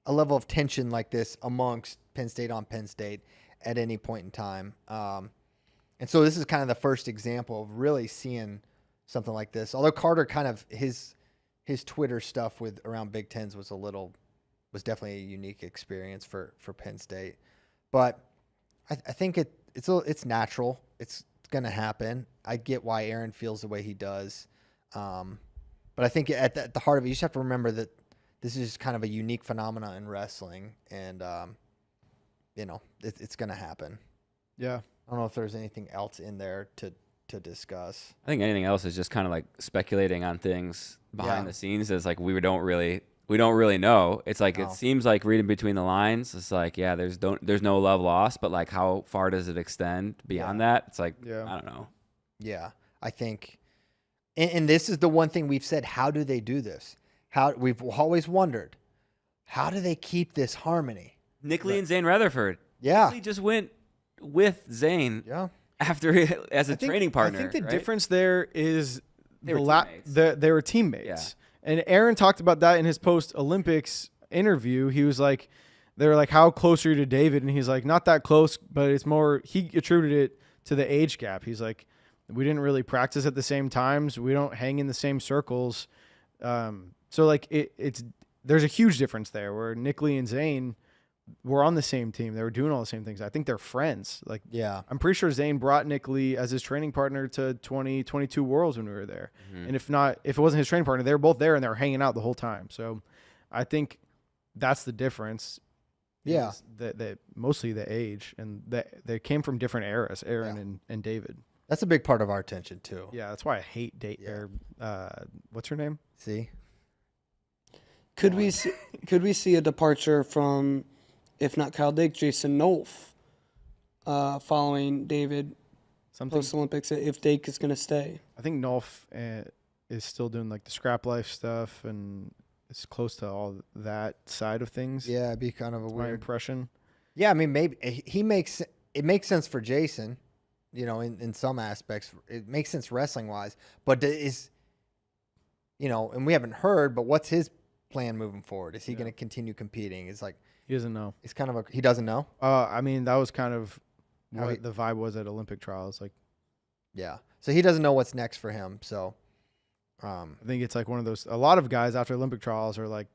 a level of tension like this amongst Penn State on Penn State at any point in time. And so this is kind of the first example of really seeing something like this. Although Carter kind of his Twitter stuff around Big Tens was definitely a unique experience for Penn State, but I think it's natural. It's going to happen. I get why Aaron feels the way he does. But I think at the heart of it, you just have to remember that this is kind of a unique phenomenon in wrestling, and it's going to happen. Yeah. I don't know if there's anything else in there to discuss. I think anything else is just kind of like speculating on things behind the scenes. It's like we don't really know. It's like It seems like reading between the lines. It's like, yeah, there's no love lost, but like how far does it extend beyond that? It's like, I don't know. Yeah, I think, and this is the one thing we've said. How do they do this? We've always wondered, how do they keep this harmony? Nick Lee and Zane Rutherford. Yeah, Nick Lee just went with Zane. Yeah. After as a training partner. I think the right? difference there is they were teammates. Yeah. And Aaron talked about that in his post-Olympics interview. He was like, they were like, how close are you to David? And he's like, not that close, but it's more, he attributed it to the age gap. He's like, we didn't really practice at the same times. We don't hang in the same circles. So like there's a huge difference there where Nick Lee and Zane were on the same team. They were doing all the same things. I think they're friends. Like, yeah, I'm pretty sure Zane brought Nick Lee as his training partner to 2022 Worlds when we were there. Mm-hmm. And if it wasn't his training partner, they were both there and they were hanging out the whole time. So I think that's the difference. Yeah. That mostly the age, and they came from different eras, Aaron and David. That's a big part of our attention too. Yeah. That's why I hate what's her name? See? Could we see a departure from, if not Kyle Dake, Jason Nolf, following David post-Olympics, if Dake is going to stay? I think Nolf is still doing like the scrap life stuff, and it's close to all that side of things. Yeah, it'd be kind of a my weird impression. Yeah, I mean, maybe it makes sense for Jason, in some aspects. It makes sense wrestling-wise, but and we haven't heard, but what's his plan moving forward? Is he going to continue competing? It's like, he doesn't know. It's kind of he doesn't know. I mean, that was kind of what the vibe was at Olympic trials. Like, yeah. So he doesn't know what's next for him. So, I think it's like one of those. A lot of guys after Olympic trials are like,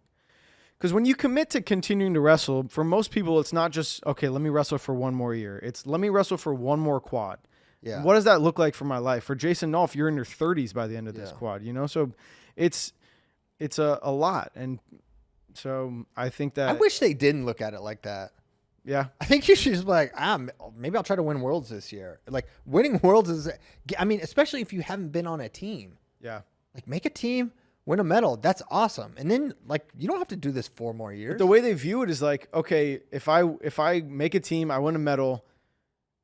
because when you commit to continuing to wrestle, for most people, it's not just okay. Let me wrestle for one more year. It's let me wrestle for one more quad. Yeah. What does that look like for my life? For Jason Nolf, you're in your 30s by the end of this quad. So it's a lot. And so I think that I wish they didn't look at it like that. Yeah. I think you should just be like, maybe I'll try to win Worlds this year. Like, winning Worlds is, I mean, especially if you haven't been on a team. Yeah. Like, make a team, win a medal. That's awesome. And then, like, you don't have to do this 4 more years. But the way they view it is like, okay, if I make a team, I win a medal,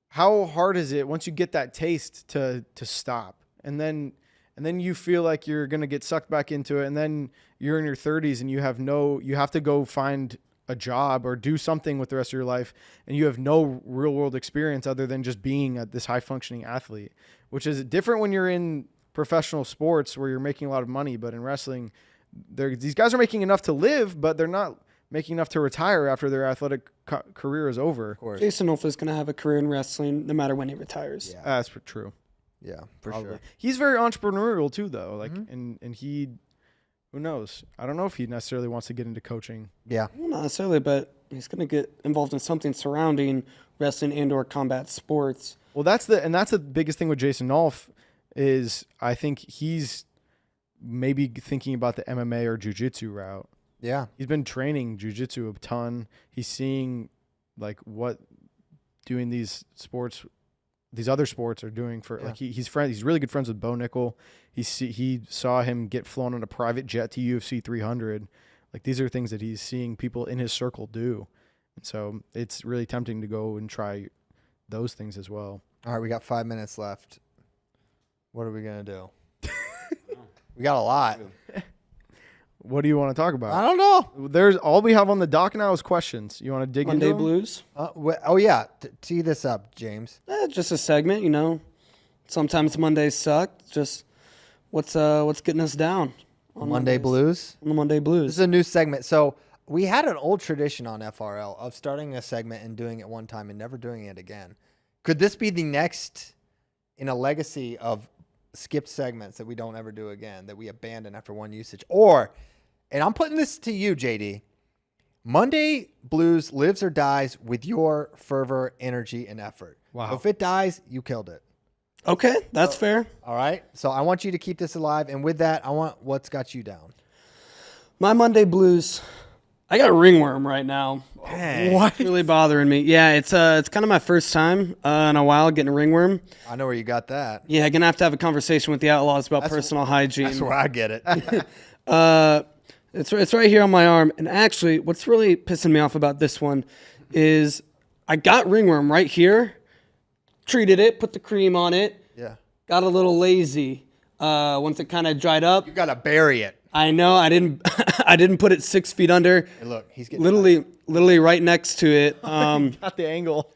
how hard is it once you get that taste to stop? And then you feel like you're going to get sucked back into it. And then you're in your 30s and you have to go find a job or do something with the rest of your life. And you have no real world experience other than just being this high functioning athlete, which is different when you're in professional sports where you're making a lot of money. But in wrestling, these guys are making enough to live, but they're not making enough to retire after their athletic career is over. Of course. Jason Nolf is going to have a career in wrestling no matter when he retires. Yeah. That's true. Yeah, for Probably. sure. He's very entrepreneurial too, though. Like, and he Who knows? I don't know if he necessarily wants to get into coaching. Yeah. Well, not necessarily, but he's going to get involved in something surrounding wrestling and/or combat sports. Well, that's the biggest thing with Jason Nolf is I think he's maybe thinking about the MMA or jiu-jitsu route. Yeah. He's been training jiu-jitsu a ton. He's seeing like what doing these other sports are doing for like he's really good friends with Bo Nickel. He saw him get flown on a private jet to UFC 300. Like these are things that he's seeing people in his circle do. And so it's really tempting to go and try those things as well. All right, we got 5 minutes left. What are we going to do? We got a lot. What do you want to talk about? I don't know. There's all we have on the dock now is questions. You want to dig Monday into them? Blues. Oh, yeah. Tee this up, James. Just a segment, you know. Sometimes Mondays suck. Just what's getting us down on Monday Mondays. Blues. On the Monday This Blues. is a new segment. So we had an old tradition on FRL of starting a segment and doing it one time and never doing it again. Could this be the next in a legacy of skipped segments that we don't ever do again, that we abandon after one usage? Or, and I'm putting this to you, JD, Monday Blues lives or dies with your fervor, energy, and effort. Wow. So if it dies, you killed it. Okay, that's fair. All right? So I want you to keep this alive. And with that, I want what's got you down. My Monday Blues. I got ringworm right now. Dang. It's really bothering me. Yeah, it's kind of my first time in a while getting a ringworm. I know where you got that. Yeah, gonna have to have a conversation with the Outlaws about personal hygiene. That's where I get it. It's right here on my arm. And actually, what's really pissing me off about this one is I got ringworm right here, treated it, put the cream on it, Yeah. got a little lazy. Once it kind of dried up, You got to bury it. I know I didn't I didn't put it 6 feet under. Hey, look, he's getting Literally right next to it. Got the angle.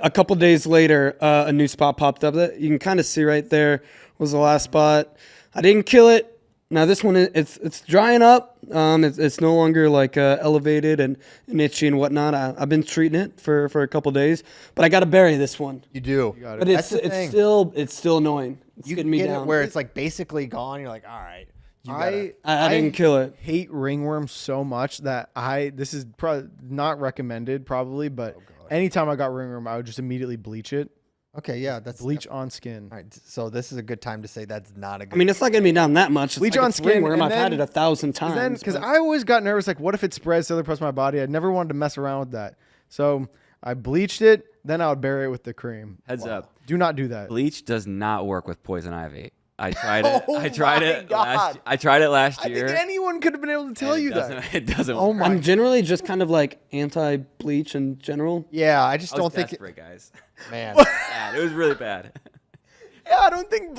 A couple days later, a new spot popped up that you can kind of see right there was the last spot. I didn't kill it. Now this one, it's drying up. It's no longer like elevated and itchy and whatnot. I've been treating it for a couple days, but I got to bury this one. You do. But That's it's the thing. still annoying. It's You getting can me get down. it where it's like basically gone. You're like, all right. You gotta, I didn't kill it. Hate ringworm so much that this is probably not recommended probably, but anytime I got ringworm, I would just immediately bleach it. okay, yeah, that's Bleach on skin. All right, so this is a good time to say that's not a good. I mean, it's not going to be down that much. It's Bleach like on it's skin, ringworm. and I've had then- it 1,000 times. Because but- I always got nervous, like, what if it spreads to other parts of my body? I never wanted to mess around with that. So I bleached it, then I would bury it with the cream. Heads up. Do not do that. Bleach does not work with poison ivy. I tried it. Oh I tried my it God. last. I tried it last I year. think anyone could have been able to tell and you it that. doesn't- It doesn't. Oh work. my- I'm generally just kind of like anti-bleach in general. yeah, I just I was don't think, desperate, guys. man. Bad. It was really bad. Yeah, I don't think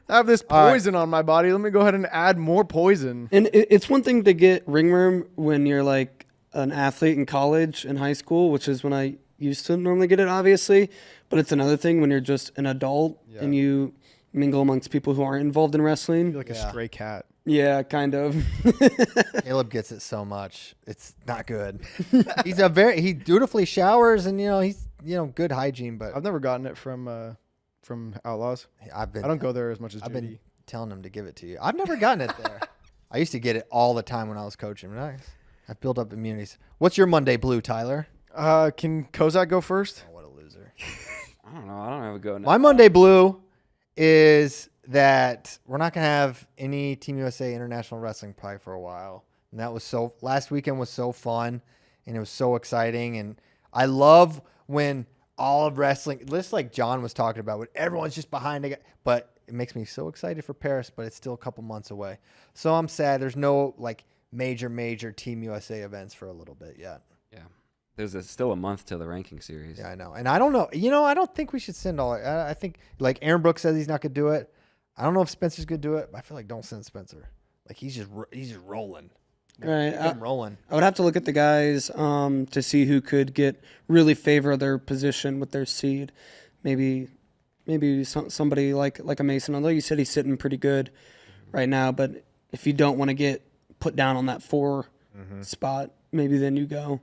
I have this All right. poison on my body. Let me go ahead and add more poison. And it's one thing to get ringworm when you're like an athlete in college and high school, which is when I used to normally get it, obviously. But it's another thing when you're just an adult and you mingle amongst people who aren't involved in wrestling. Like a stray cat. Yeah, kind of. Caleb gets it so much, it's not good. He dutifully showers and he's good hygiene, but I've never gotten it from Outlaws. I don't go there as much as I've JD. been telling him to give it to you. I've never gotten it there. I used to get it all the time when I was coaching. I've built up immunities. What's your Monday Blue, Tyler? Can Kozak go first? Oh, what a loser. I don't know. I don't have a go. My Monday Blue is that we're not going to have any Team USA International Wrestling probably for a while. And that was last weekend was so fun and it was so exciting. And I love when all of wrestling, just like John was talking about, when everyone's just behind it. But it makes me so excited for Paris, but it's still a couple months away. So I'm sad there's no like major Team USA events for a little bit yet. Yeah. There's still a month till the ranking series. Yeah, I know. And I don't know. I don't think we should send all. I think like Aaron Brooks says he's not going to do it. I don't know if Spencer's going to do it, but I feel like don't send Spencer. Like he's just rolling. Right. Get him rolling. I would have to look at the guys to see who could really favor their position with their seed. Maybe somebody like a Mason. Although you said he's sitting pretty good right now, but if you don't want to get put down on that 4 spot, maybe then you go.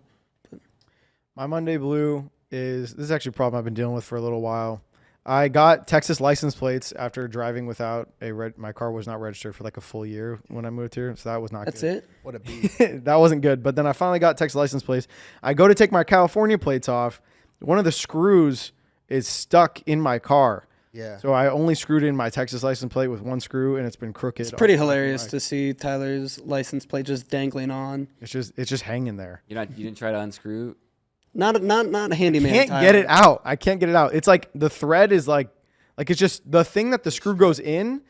My Monday Blue this is actually a problem I've been dealing with for a little while. I got Texas license plates after driving without my car was not registered for like a full year when I moved here, so that was not That's good. it. What a beat. That wasn't good. But then I finally got Texas license plates. I go to take my California plates off. One of the screws is stuck in my car. Yeah. So I only screwed in my Texas license plate with one screw, and it's been crooked. It's pretty hilarious to see Tyler's license plate just dangling on. It's just hanging there. You didn't try to unscrew? Not a handyman. Can't Tyler. get it out. I can't get it out. It's like the thread is like it's just the thing that the screw goes in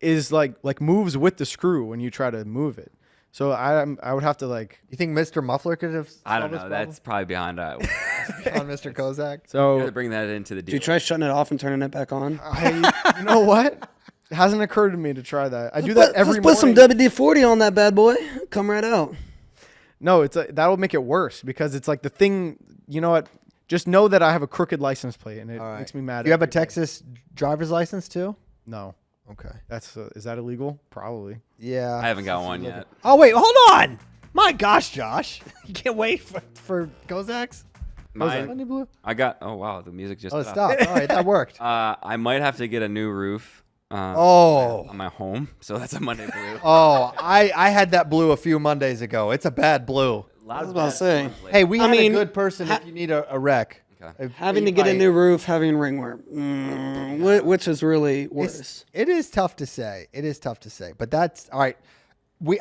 is like moves with the screw when you try to move it. So I would have to like. You think Mr. Muffler could have? I don't know. That's probably behind on Mr. Kozak. So So bring that into the deal. Did you try shutting it off and turning it back on? you know what? It hasn't occurred to me to try that. I do that every Let's morning. put some WD-40 on that bad boy. Come right out. No, that'll make it worse because it's like the thing. You know what? Just know that I have a crooked license plate, and it All right. makes me mad. Do you have a every day. Texas driver's license too? No, Okay. that's is that illegal? Probably. Yeah. I haven't got one yet. Oh wait, hold on. My gosh, Josh, you can't wait for Kozak's. Mine, Monday Blue. I got. Oh wow, the music just. Oh, stopped. stop. All right, that worked. I might have to get a new roof. Oh. On my home, so that's a Monday Blue. Oh, I had that blue a few Mondays ago. It's a bad blue. I was about to say. Hey, we I had mean, a good person if you need a wreck. Okay. Having to get a new roof, having ringworm, which is really worse. It is tough to say. It is tough to say. But that's all right.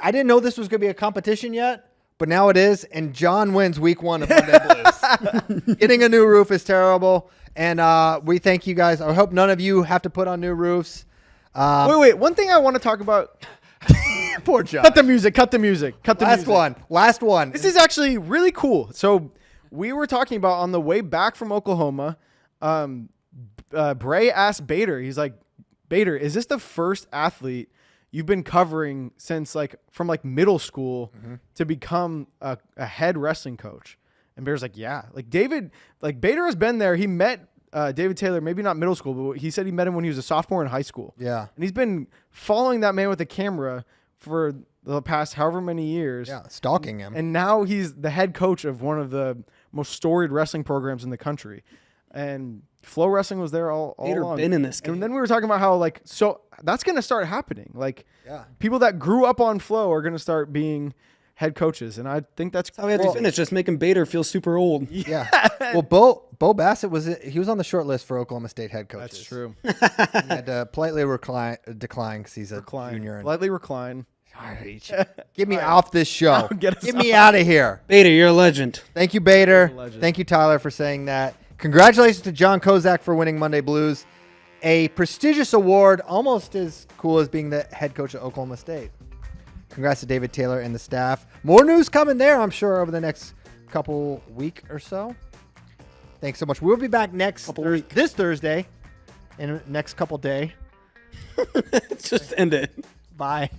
I didn't know this was going to be a competition yet, but now it is. And John wins week 1 of Monday Blues. Getting a new roof is terrible. And we thank you guys. I hope none of you have to put on new roofs. Wait. One thing I want to talk about. Poor John. Cut the music. Cut the music. Cut the music. Last one. This is actually really cool. So we were talking about on the way back from Oklahoma. Bray asked Bader. He's like, Bader, is this the first athlete you've been covering since from middle school to become a head wrestling coach? And Bader's like, yeah. Bader has been there. He met David Taylor, maybe not middle school, but he said he met him when he was a sophomore in high school. Yeah. And he's been following that man with a camera for the past however many years. Yeah, stalking him. And now he's the head coach of one of the most storied wrestling programs in the country. And FloWrestling was there all along. Been in this game. And then we were talking about how so that's going to start happening. Yeah. People that grew up on Flo are going to start being head coaches, and I think that's how we have to finish, just making Bader feel super old. Yeah. Well, Bo Bassett was on the short list for Oklahoma State head coaches. That's true. He had to politely decline because he's a junior. Politely recline. Get me off this show. Get us Get me out of here. Bader, you're a legend. Thank you, Bader. You're a legend. Thank you, Tyler, for saying that. Congratulations to John Kozak for winning Monday Blues. A prestigious award, almost as cool as being the head coach at Oklahoma State. Congrats to David Taylor and the staff. More news coming there, I'm sure, over the next couple week or so. Thanks so much. We'll be back this Thursday and next couple day. Just end it. Bye.